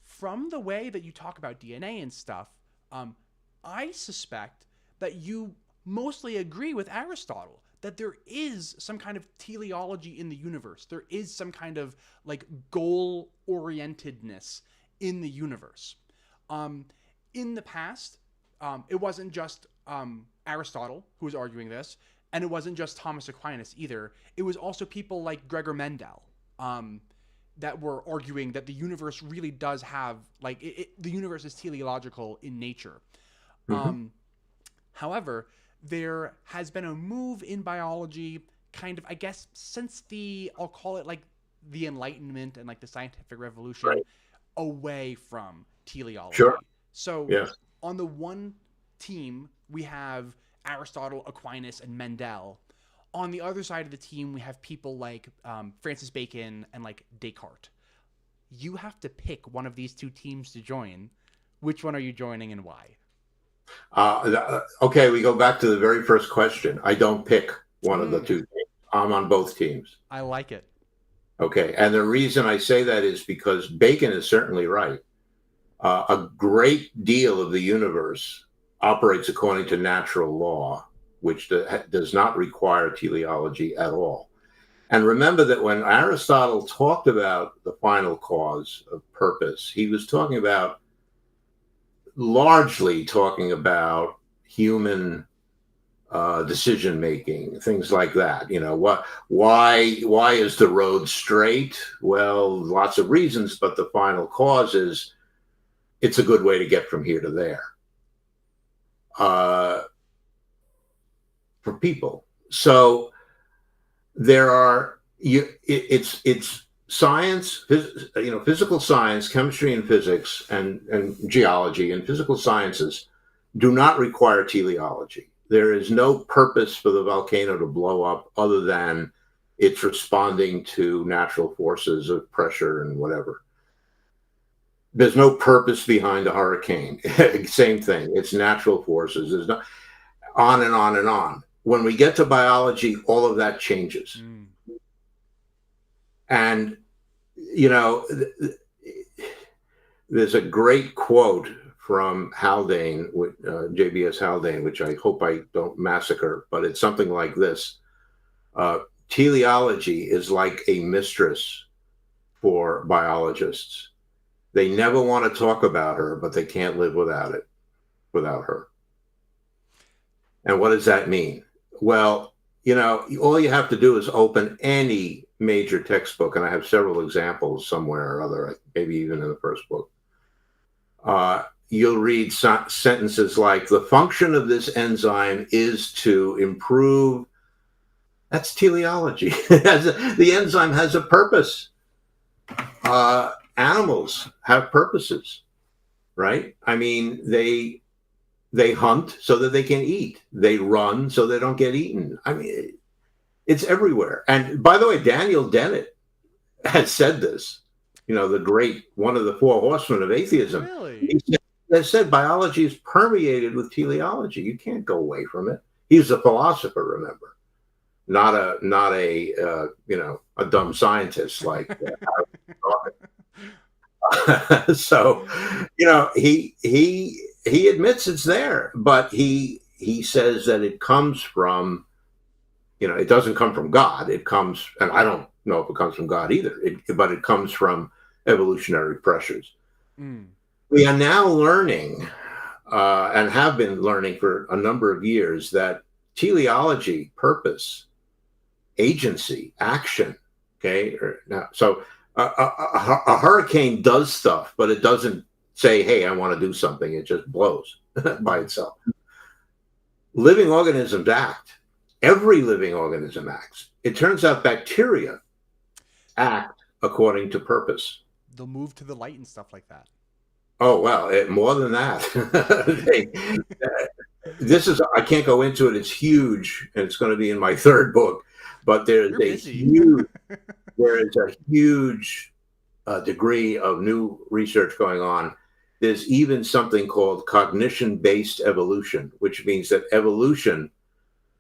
From the way that you talk about DNA and stuff, I suspect that you mostly agree with Aristotle, that there is some kind of teleology in the universe. There is some kind of like goal-orientedness in the universe. In the past, it wasn't just Aristotle who was arguing this, and it wasn't just Thomas Aquinas either. It was also people like Gregor Mendel that were arguing that the universe really does have, like, the universe is teleological in nature. However, there has been a move in biology, kind of, I guess, since I'll call it like the Enlightenment and like the scientific revolution, away from teleology.
Sure.
So
Yeah.
on the one team, we have Aristotle, Aquinas, and Mendel. On the other side of the team, we have people like Francis Bacon and like Descartes. You have to pick one of these two teams to join. Which one are you joining and why?
Okay, we go back to the very first question. I don't pick one of the two teams. I'm on both teams.
I like it.
Okay, and the reason I say that is because Bacon is certainly right. A great deal of the universe operates according to natural law, which does not require teleology at all. And remember that when Aristotle talked about the final cause of purpose, he was largely talking about human decision making, things like that. Why is the road straight? Well, lots of reasons, but the final cause is it's a good way to get from here to there for people. So it's science, physical science, chemistry and physics, and geology and physical sciences do not require teleology. There is no purpose for the volcano to blow up other than it's responding to natural forces of pressure and whatever. There's no purpose behind a hurricane. Same thing. It's natural forces. There's no on and on and on. When we get to biology, all of that changes. And, there's a great quote from Haldane, JBS Haldane, which I hope I don't massacre, but it's something like this. Teleology is like a mistress for biologists. They never want to talk about her, but they can't live without her. And what does that mean? Well, all you have to do is open any major textbook, and I have several examples somewhere or other, maybe even in the first book. You'll read sentences like, the function of this enzyme is to improve. That's teleology. The enzyme has a purpose. Animals have purposes, right? I mean, they hunt so that they can eat. They run so they don't get eaten. I mean, it's everywhere. And by the way, Daniel Dennett has said this, one of the four horsemen of atheism.
Really?
He said biology is permeated with teleology. You can't go away from it. He was a philosopher, remember, not a dumb scientist like so, he admits it's there, but he says that it comes from, it doesn't come from God. It comes, and I don't know if it comes from God either, but it comes from evolutionary pressures. We are now learning, and have been learning for a number of years, that teleology, purpose, agency, action, okay? So a hurricane does stuff, but it doesn't say, hey, I want to do something. It just blows by itself. Living organisms act. Every living organism acts. It turns out bacteria act according to purpose.
They'll move to the light and stuff like that.
Oh, well, more than that. I can't go into it. It's huge, and it's going to be in my third book, but there is a huge degree of new research going on. There's even something called cognition-based evolution, which means that evolution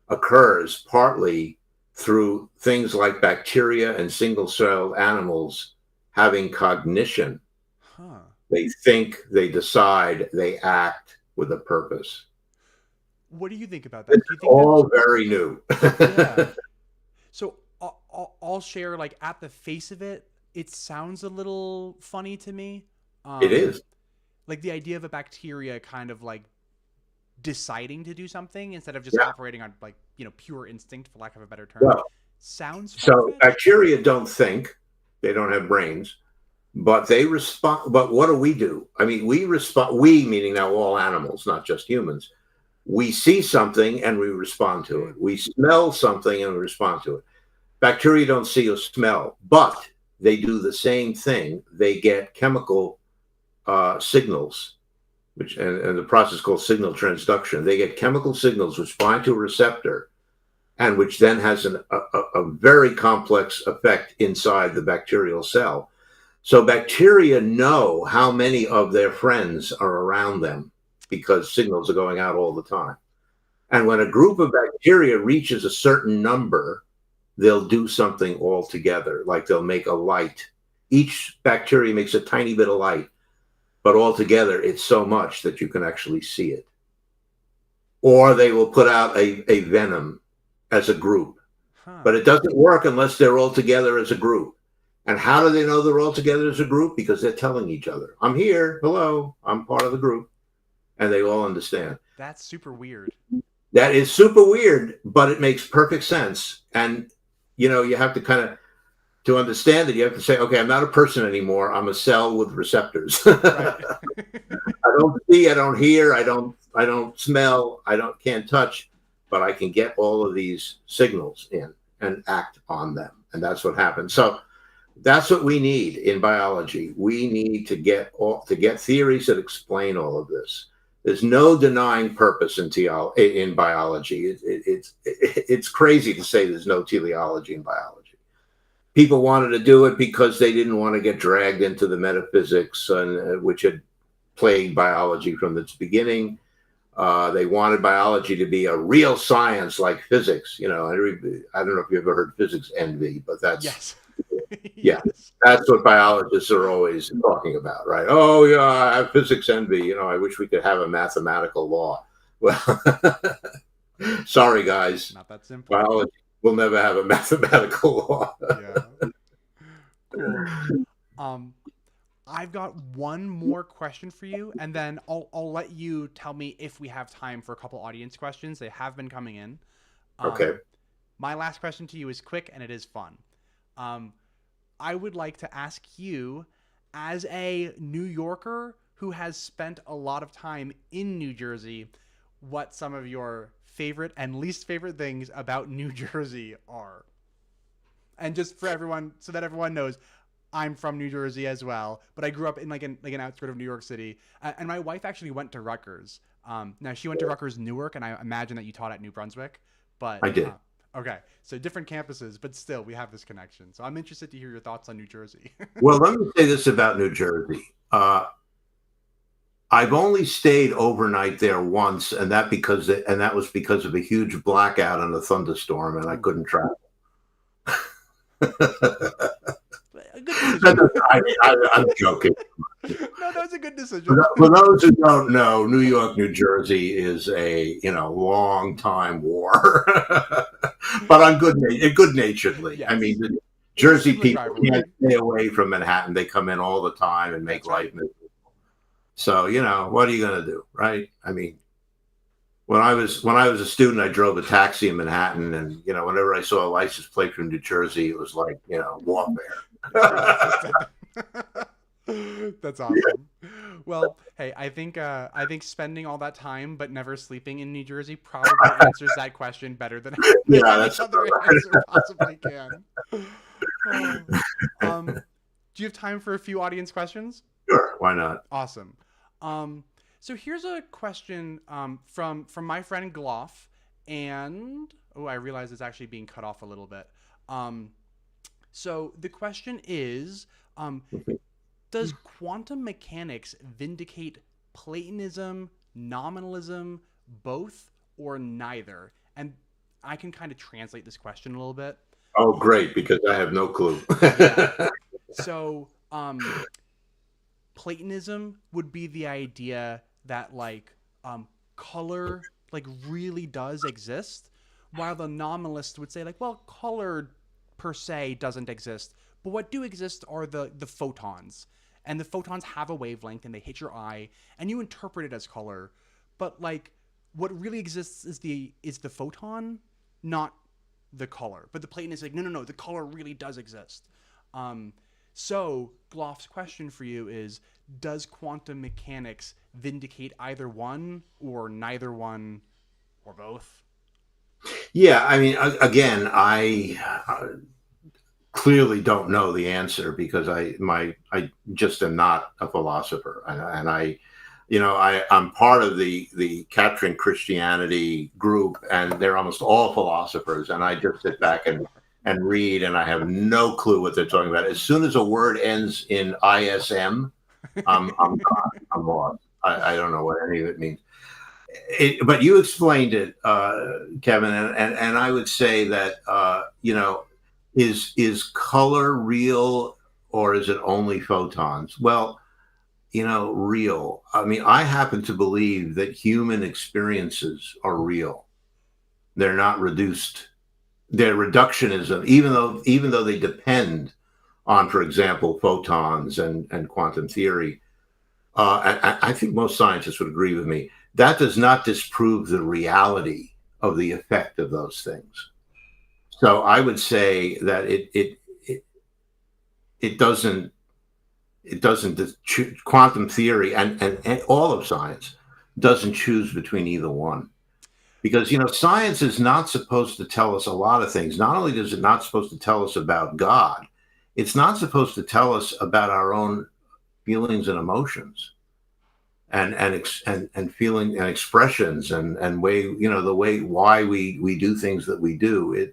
occurs partly through things like bacteria and single-celled animals having cognition. They think, they decide, they act with a purpose.
What do you think about that?
It's
do you think
all very new.
Yeah. So I'll share, like, at the face of it, it sounds a little funny to me.
It is.
Like the idea of a bacteria kind of like deciding to do something instead of just operating on like, pure instinct, for lack of a better term. Well, sounds
so bacteria don't think, they don't have brains, but they respond. But what do? I mean, we respond, we meaning now all animals, not just humans. We see something and we respond to it. We smell something and we respond to it. Bacteria don't see or smell, but they do the same thing. They get chemical signals, and the process called signal transduction. They get chemical signals which bind to a receptor, and which then has a very complex effect inside the bacterial cell. So bacteria know how many of their friends are around them because signals are going out all the time. And when a group of bacteria reaches a certain number, they'll do something all together, like they'll make a light. Each bacteria makes a tiny bit of light, but altogether it's so much that you can actually see it. Or they will put out a venom as a group. But it doesn't work unless they're all together as a group. And how do they know they're all together as a group? Because they're telling each other, I'm here, hello, I'm part of the group. And they all understand.
That's super weird.
That is super weird, but it makes perfect sense. And, you know, you have to kind of, to understand it, you have to say, okay, I'm not a person anymore. I'm a cell with receptors. Right. I don't see, I don't hear, I don't smell, can't touch, but I can get all of these signals in and act on them. And that's what happens. So that's what we need in biology. We need to get theories that explain all of this. There's no denying purpose in biology. It's crazy to say there's no teleology in biology. People wanted to do it because they didn't want to get dragged into the metaphysics, which had plagued biology from its beginning. They wanted biology to be a real science like physics. You know, I don't know if you've ever heard physics envy, but that's
yes.
Yeah, that's what biologists are always talking about, right? Oh, yeah, I have physics envy. You know, I wish we could have a mathematical law. Well, sorry, guys.
Not that simple.
Biology will never have a mathematical law.
Yeah. Cool. I've got one more question for you, and then I'll let you tell me if we have time for a couple audience questions. They have been coming in.
Okay.
My last question to you is quick, and it is fun. I would like to ask you, as a New Yorker who has spent a lot of time in New Jersey, what some of your favorite and least favorite things about New Jersey are. And just for everyone, so that everyone knows, I'm from New Jersey as well, but I grew up in like an outskirt of New York City. And my wife actually went to Rutgers. Now she went to Rutgers Newark, and I imagine that you taught at New Brunswick. But
I did.
Okay, so different campuses, but still we have this connection. So I'm interested to hear your thoughts on New Jersey.
Well, let me say this about New Jersey. I've only stayed overnight there once, and that was because of a huge blackout and a thunderstorm, and I couldn't travel. I'm joking.
No, that was a good decision.
For those who don't know, New York, New Jersey is a long time war, but I'm good-naturedly. Yes. I mean, the Jersey people can't stay away from Manhattan. They come in all the time and make life miserable. So what are you going to do, right? I mean, when I was a student, I drove a taxi in Manhattan, and whenever I saw a license plate from New Jersey, it was like warfare.
That's awesome. Well, hey, I think spending all that time but never sleeping in New Jersey probably answers that question better than any other answer possibly can. Do you have time for a few audience questions?
Sure, why not?
Awesome. So here's a question from my friend Gloff, and I realize it's actually being cut off a little bit. So the question is, does quantum mechanics vindicate Platonism, nominalism, both, or neither? And I can kind of translate this question a little bit.
Oh, great, because I have no clue.
Yeah. So, Platonism would be the idea that color really does exist, while the nominalist would say color per se doesn't exist, but what do exist are the photons, and the photons have a wavelength and they hit your eye and you interpret it as color, but what really exists is the photon, not the color. But the Platonist is no, the color really does exist. So Gloff's question for you is, does quantum mechanics vindicate either one or neither one or both?
Yeah, I mean, again, clearly don't know the answer because I just am not a philosopher, and I'm part of the Capturing Christianity group, and they're almost all philosophers, and I just sit back and read, and I have no clue what they're talking about. As soon as a word ends in ISM, I'm gone. I'm lost. I don't know what any of it means. But you explained it, Kevin, and I would say that is color real or is it only photons? Well, real. I mean, I happen to believe that human experiences are real. They're not reduced. They're reductionism, even though they depend on, for example, photons and quantum theory. I think most scientists would agree with me. That does not disprove the reality of the effect of those things. So I would say that it doesn't quantum theory and all of science doesn't choose between either one. Because, science is not supposed to tell us a lot of things. Not only is it not supposed to tell us about God, it's not supposed to tell us about our own feelings and emotions and feeling and expressions and way, why we do things that we do.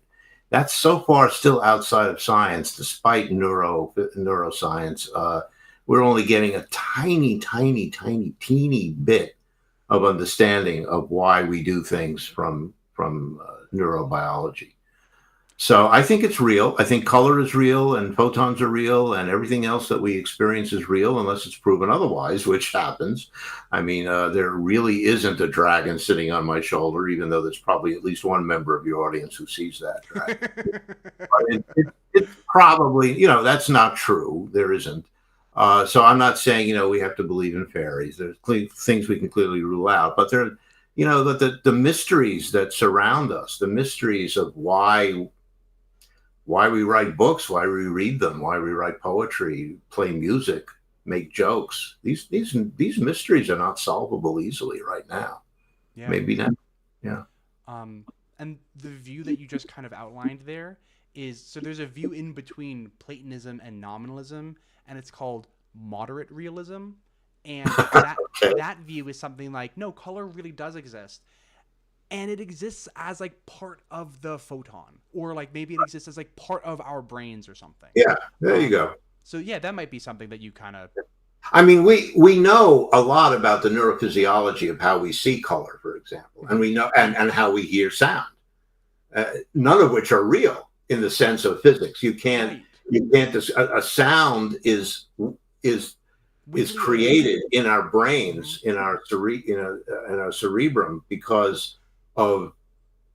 That's so far still outside of science, despite neuroscience. We're only getting a teeny bit of understanding of why we do things from neurobiology. So I think it's real. I think color is real and photons are real and everything else that we experience is real unless it's proven otherwise, which happens. I mean, there really isn't a dragon sitting on my shoulder, even though there's probably at least one member of your audience who sees that dragon. It's probably, that's not true. There isn't. So I'm not saying, we have to believe in fairies. There's things we can clearly rule out, but there, the mysteries that surround us, the mysteries of why we write books, why we read them, why we write poetry, play music, make jokes. These mysteries are not solvable easily right now. Yeah. Maybe not. Yeah.
And the view that you just kind of outlined there is, so there's a view in between Platonism and nominalism, and it's called moderate realism. And that view is something like, no, color really does exist. And it exists as like part of the photon, or like maybe it exists as like part of our brains or something.
Yeah, there you go.
So yeah, that might be something that you kind of.
I mean, we know a lot about the neurophysiology of how we see color, for example, and we know and how we hear sound. None of which are real in the sense of physics. You can't. A sound is created in our brains, in our cerebrum, because of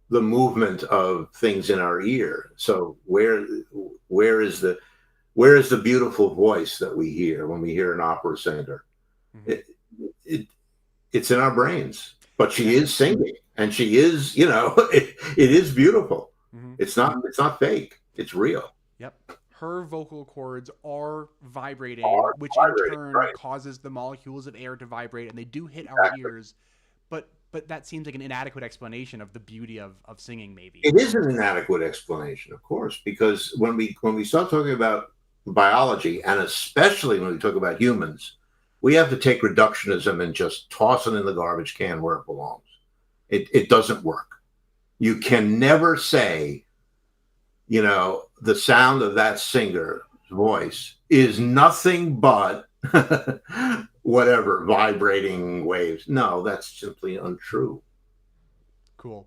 the movement of things in our ear. So where is the beautiful voice that we hear when we hear an opera singer? Mm-hmm. It's in our brains, but she is singing, and she is, it is beautiful. Mm-hmm. It's not fake. It's real.
Yep. Her vocal cords are vibrating, which in turn causes the molecules of air to vibrate, and they do hit our ears. But that seems like an inadequate explanation of the beauty of singing, maybe.
It is an inadequate explanation, of course, because when we start talking about biology, and especially when we talk about humans, we have to take reductionism and just toss it in the garbage can where it belongs. It doesn't work. You can never say, the sound of that singer's voice is nothing but whatever, vibrating waves. No, that's simply untrue.
Cool.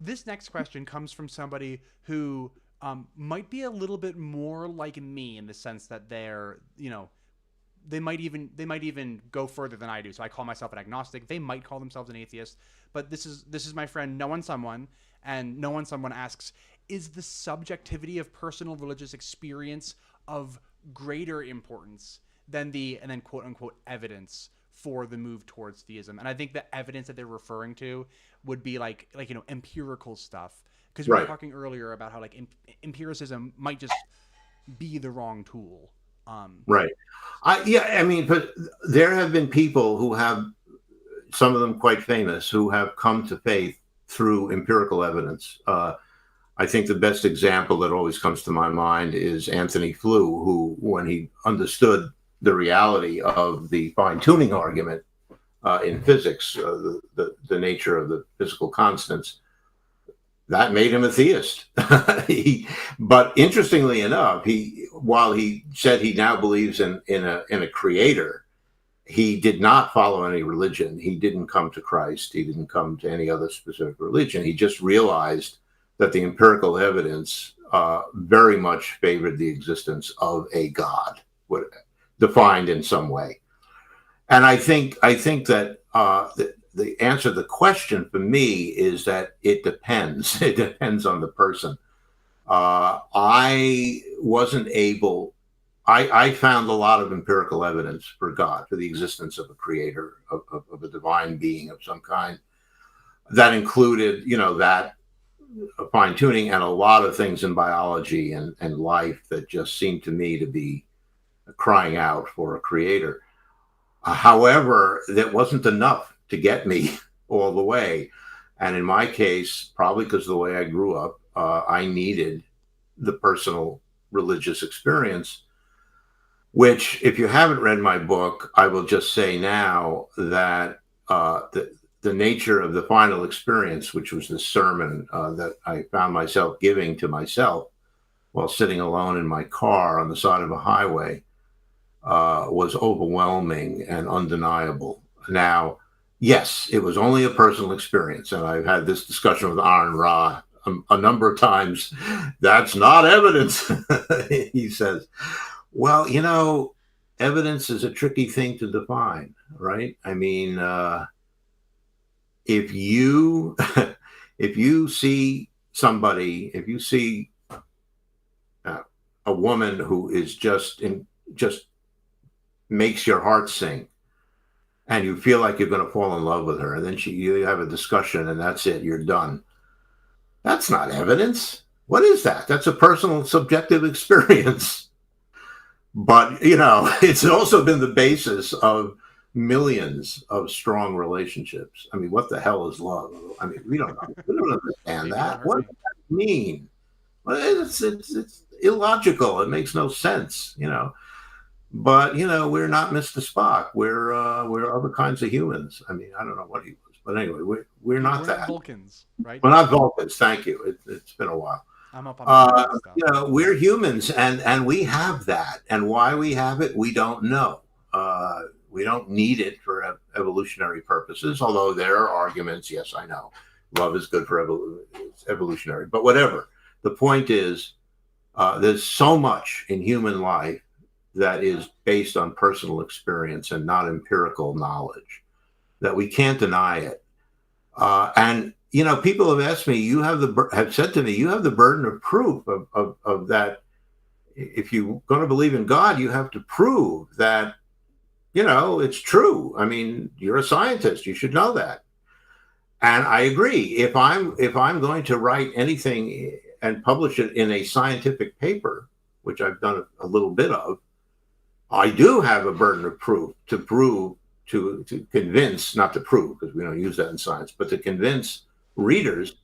This next question comes from somebody who might be a little bit more like me in the sense that they're, they might even go further than I do. So I call myself an agnostic. They might call themselves an atheist. But this is my friend No One Someone, and No One Someone asks, is the subjectivity of personal religious experience of greater importance than and then quote unquote evidence for the move towards theism? And I think the evidence that they're referring to would be like empirical stuff, because we were talking earlier about how like empiricism might just be the wrong tool.
Right. But there have been people who have, some of them quite famous, who have come to faith through empirical evidence. I think the best example that always comes to my mind is Anthony Flew, who, when he understood the reality of the fine-tuning argument in physics, the nature of the physical constants, that made him a theist. But interestingly enough, while he said he now believes in a creator, he did not follow any religion. He didn't come to Christ. He didn't come to any other specific religion. He just realized that the empirical evidence very much favored the existence of a God, defined in some way. And I think that the answer to the question for me is that it depends. It depends on the person. I wasn't able. I found a lot of empirical evidence for God, for the existence of a creator, of a divine being of some kind. That included, that fine tuning and a lot of things in biology and life that just seemed to me to be crying out for a creator. However, that wasn't enough to get me all the way. And in my case, probably because of the way I grew up, I needed the personal religious experience, which, if you haven't read my book, I will just say now that the nature of the final experience, which was the sermon that I found myself giving to myself while sitting alone in my car on the side of a highway, was overwhelming and undeniable. Now, yes, it was only a personal experience, and I've had this discussion with Aaron Ra a number of times. That's not evidence, he says. Well, evidence is a tricky thing to define, right? I mean, if you see somebody, if you see a woman who is just makes your heart sing, and you feel like you're going to fall in love with her, and then you have a discussion, and that's it, you're done. That's not evidence. What is that? That's a personal, subjective experience. But, it's also been the basis of millions of strong relationships. I mean, what the hell is love? I mean, we don't understand that. What does that mean? Well, it's illogical. It makes no sense, But, we're not Mr. Spock. We're other kinds of humans. I mean, I don't know what he was. But anyway, we're not that.
Vulcans, right?
We're not Vulcans. Thank you. It's been a while.
I'm up on stuff.
We're humans, and we have that. And why we have it, we don't know. We don't need it for evolutionary purposes, although there are arguments. Yes, I know. Love is good for evolutionary. But whatever. The point is, there's so much in human life that is based on personal experience and not empirical knowledge that we can't deny it. And people have asked me, have said to me, you have the burden of proof of that. If you're going to believe in God, you have to prove that, it's true. I mean, you're a scientist. You should know that. And I agree. If I'm going to write anything and publish it in a scientific paper, which I've done a little bit of, I do have a burden of proof to convince, not to prove, because we don't use that in science, but to convince readers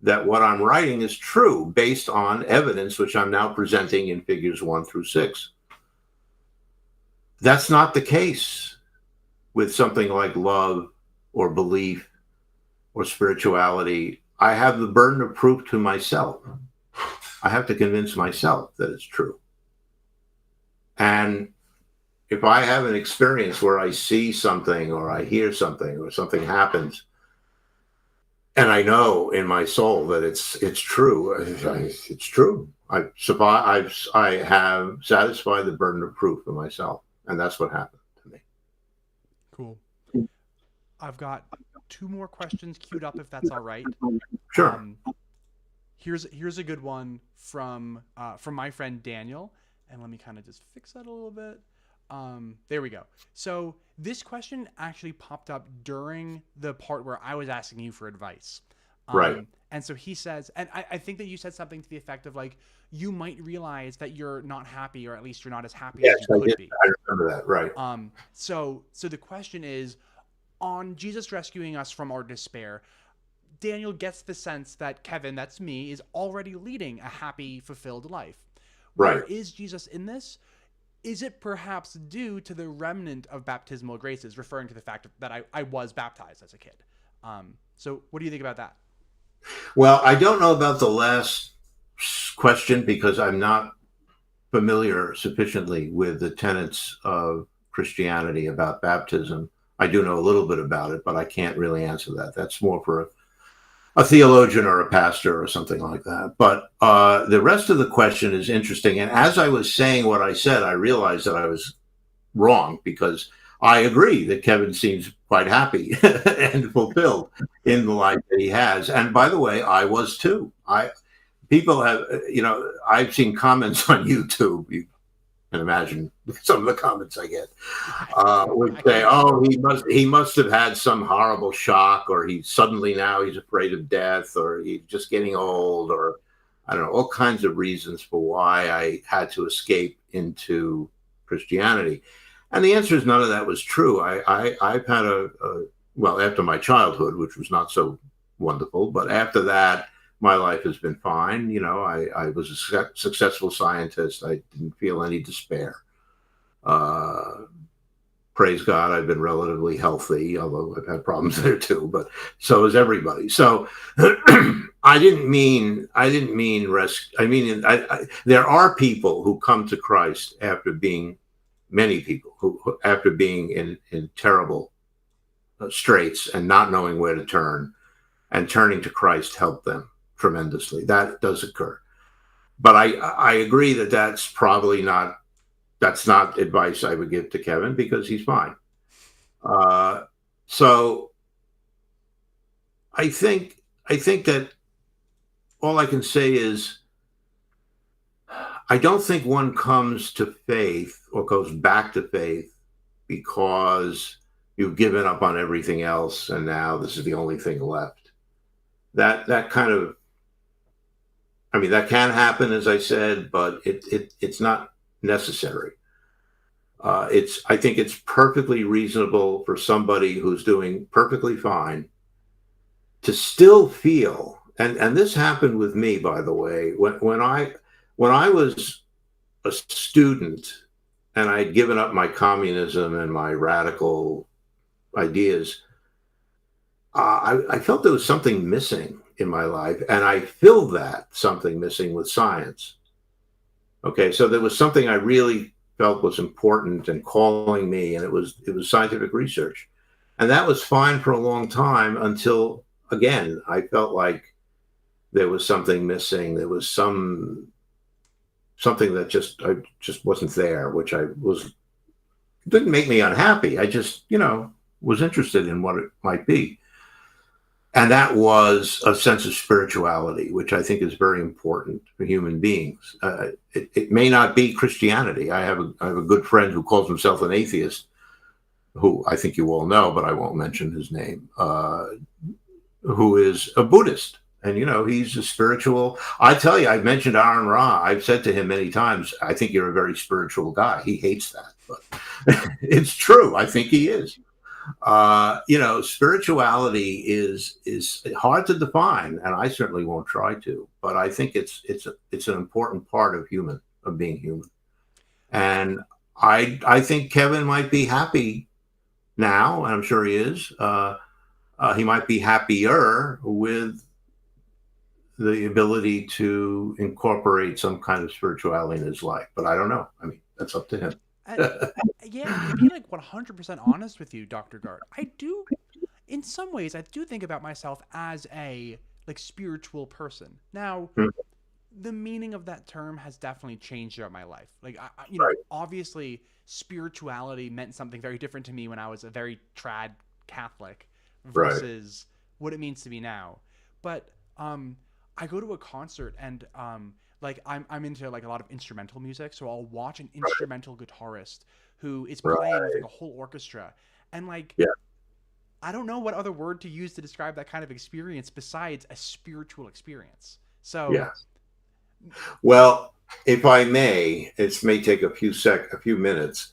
that what I'm writing is true based on evidence, which I'm now presenting in figures 1 through 6. That's not the case with something like love or belief or spirituality. I have the burden of proof to myself. I have to convince myself that it's true. And if I have an experience where I see something or I hear something or something happens, and I know in my soul that it's true, it's true. I have satisfied the burden of proof for myself, and that's what happened to me.
Cool. I've got 2 more questions queued up, if that's all right.
Sure.
Here's a good one from my friend Daniel, and let me kind of just fix that a little bit. There we go. So this question actually popped up during the part where I was asking you for advice.
Right.
And so he says, and I think that you said something to the effect of like, you might realize that you're not happy, or at least you're not as happy as you could be.
I remember that. Right.
So the question is, on Jesus rescuing us from our despair, Daniel gets the sense that Kevin, that's me, is already leading a happy, fulfilled life. Where
Right.
is Jesus in this? Is it perhaps due to the remnant of baptismal graces, referring to the fact that I was baptized as a kid? So what do you think about that?
Well, I don't know about the last question because I'm not familiar sufficiently with the tenets of Christianity about baptism. I do know a little bit about it, but I can't really answer that. That's more for a theologian or a pastor or something like that. But the rest of the question is interesting. And as I was saying what I said, I realized that I was wrong because I agree that Kevin seems quite happy and fulfilled in the life that he has. And by the way, I was too. People have, I've seen comments on YouTube. You can imagine some of the comments I get, would say, "Oh, he must have had some horrible shock, or he's afraid of death, or he's just getting old, or I don't know, all kinds of reasons for why I had to escape into Christianity." And the answer is none of that was true. I've had well, after my childhood, which was not so wonderful, but after that, my life has been fine. I was a successful scientist. I didn't feel any despair. Praise God, I've been relatively healthy, although I've had problems there too, but so has everybody. So I didn't mean rest. I mean, there are people who come to Christ many people who, after being in terrible straits and not knowing where to turn, and turning to Christ helped them tremendously. That does occur. But I agree that that's not advice I would give to Kevin because he's fine. So I think that all I can say is I don't think one comes to faith or goes back to faith because you've given up on everything else and now this is the only thing left. That kind of, I mean, that can happen, as I said, but it's not necessary. I think it's perfectly reasonable for somebody who's doing perfectly fine to still feel, and this happened with me, by the way, when I was a student and I'd given up my communism and my radical ideas, I felt there was something missing in my life, and I filled that something missing with science. Okay, so there was something I really felt was important and calling me, and it was scientific research, and that was fine for a long time until, again, I felt like there was something missing. There was something that just wasn't there, which didn't make me unhappy. I just was interested in what it might be. And that was a sense of spirituality, which I think is very important for human beings. It may not be Christianity. I have a good friend who calls himself an atheist, who I think you all know, but I won't mention his name, who is a Buddhist. And, he's a spiritual. I tell you, I've mentioned Aaron Ra. I've said to him many times, I think you're a very spiritual guy. He hates that, but it's true. I think he is. Spirituality is hard to define, and I certainly won't try to. But I think it's an important part of being human. And I think Kevin might be happy now, and I'm sure he is. He might be happier with the ability to incorporate some kind of spirituality in his life. But I don't know. I mean, that's up to him.
Yeah, to be 100% honest with you, Dr. Garte, I do, in some ways, I do think about myself as a spiritual person. Now, the meaning of that term has definitely changed throughout my life. Right. Obviously, spirituality meant something very different to me when I was a very trad Catholic versus what it means to me now. But I go to a concert and I'm into a lot of instrumental music, so I'll watch an instrumental guitarist who is playing with a whole orchestra, and I don't know what other word to use to describe that kind of experience besides a spiritual experience. So
well, if I may, it may take a few minutes.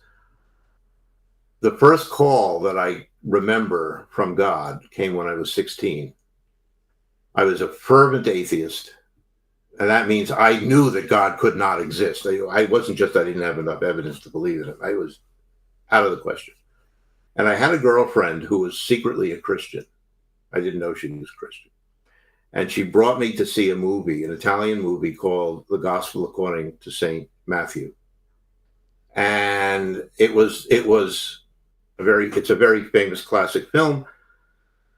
The first call that I remember from God came when I was 16. I was a fervent atheist. And that means I knew that God could not exist. I wasn't just I didn't have enough evidence to believe in him. I was out of the question. And I had a girlfriend who was secretly a Christian. I didn't know she was Christian. And she brought me to see a movie, an Italian movie called The Gospel According to St. Matthew. And it's a very famous classic film,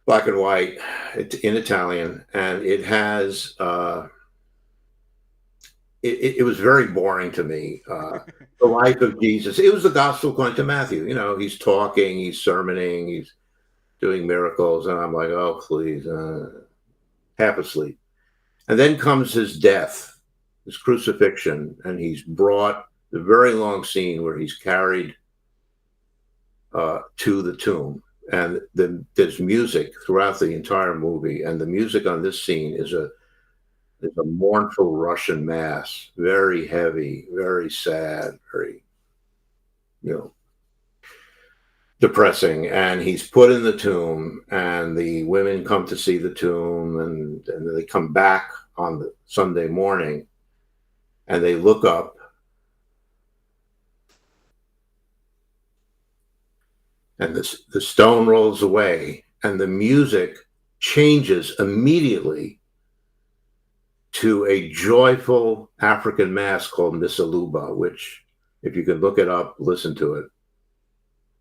black and white, in Italian, and it has it was very boring to me. The life of Jesus. It was the gospel according to Matthew. He's talking, he's sermoning, he's doing miracles, and I'm like, oh, please, half asleep. And then comes his death, his crucifixion, and he's brought, the very long scene where he's carried to the tomb. And there's music throughout the entire movie, and the music on this scene is a mournful Russian mass, very heavy, very sad, very, depressing. And he's put in the tomb, and the women come to see the tomb, and they come back on the Sunday morning, and they look up, and the stone rolls away, and the music changes immediately to a joyful African mass called Misaluba, which, if you can look it up, listen to it.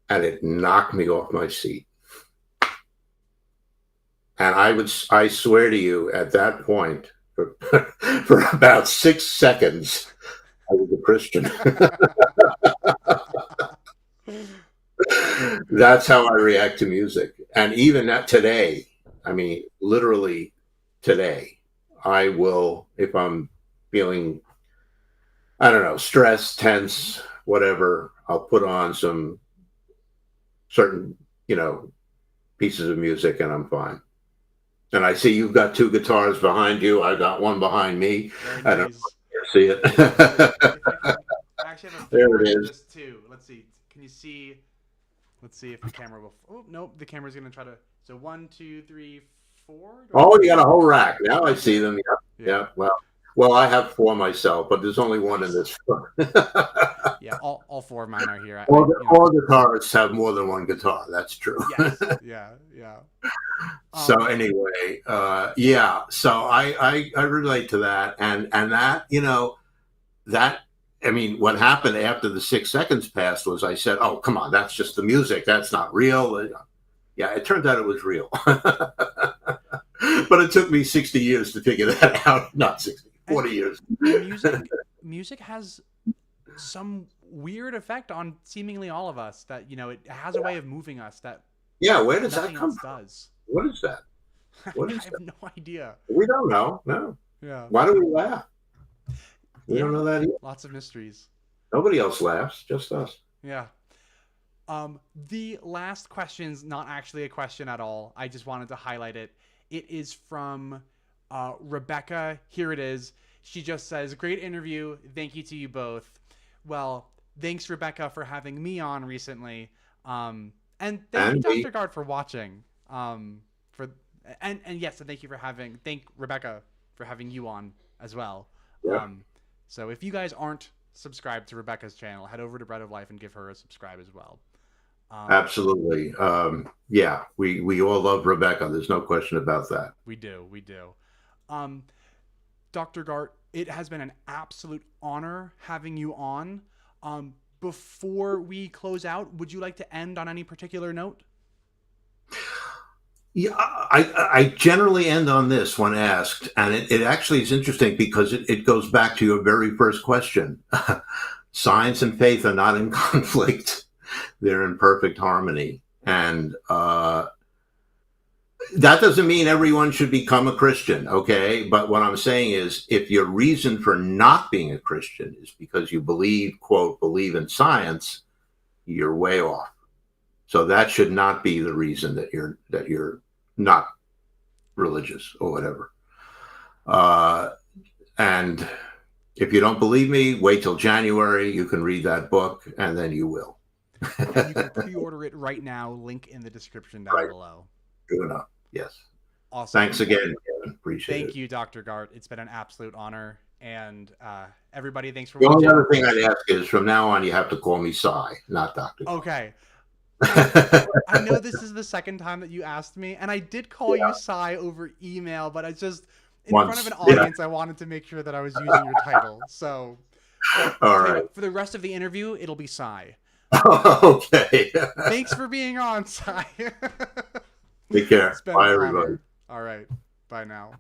And it knocked me off my seat. And I swear to you, at that point, for about 6 seconds, I was a Christian. That's how I react to music. And even today, I mean, literally today, I will, if I'm feeling, I don't know, stressed, tense, whatever, I'll put on some certain, pieces of music, and I'm fine. And I see you've got 2 guitars behind you. I got one behind me.
Very
I don't
nice.
see it.
I actually have a
There it is.
this too. Let's see. Can you see? Let's see if the camera will. Oh, nope. The camera's going to try to. So 1, 2, 3, 4.
Oh, you got a whole rack. Now I see them.
Yeah.
Yeah. Well, I have 4 myself, but there's only one in this.
Yeah, all 4 of mine are here.
All guitarists have more than one guitar. That's true.
Yes. Yeah.
So anyway, yeah. So I relate to that, and that, that, I mean, what happened after the 6 seconds passed was I said, "Oh, come on, that's just the music. That's not real." Yeah, it turned out it was real. But it took me 60 years to figure that out. Not 60, 40 years.
Music has some weird effect on seemingly all of us, that, it has a way of moving us that
where does that
nothing
come
else
from?
does.
What is that?
I have no idea.
We don't know. No.
Yeah.
Why do we laugh? We don't know that either.
Lots of mysteries.
Nobody else laughs, just us.
Yeah. The last question's not actually a question at all. I just wanted to highlight it. It is from Rebecca. Here it is. She just says, "Great interview. Thank you to you both." Well, thanks, Rebecca, for having me on recently. And thank you, Dr. Garte, for watching. And yes, and thank Rebecca for having you on as well.
Yeah.
So if you guys aren't subscribed to Rebecca's channel, head over to Bread of Life and give her a subscribe as well.
Absolutely. Yeah, we all love Rebecca. There's no question about that.
We do. Dr. Garte, it has been an absolute honor having you on. Before we close out, would you like to end on any particular note?
Yeah, I generally end on this when asked, and it actually is interesting because it goes back to your very first question. Science and faith are not in conflict. They're in perfect harmony. And that doesn't mean everyone should become a Christian, okay? But what I'm saying is, if your reason for not being a Christian is because you quote, believe in science, you're way off. So that should not be the reason that you're not religious or whatever. And if you don't believe me, wait till January. You can read that book, and then you will.
And you can pre-order it right now. Link in the description down below.
Good enough. Yes.
Awesome.
Thanks again. Appreciate it.
Thank you, Dr. Garte. It's been an absolute honor. And everybody, thanks for
The only
watching.
other thing I'd ask is from now on, you have to call me Sy, not Dr.
Okay. I know this is the second time that you asked me, and I did call you Sy over email, but I just, in front of an audience, I wanted to make sure that I was using your title. So,
All right.
For the rest of the interview, it'll be Sy.
Okay.
Thanks for being on, Sy.
Take care. Bye, everybody.
All right. Bye now.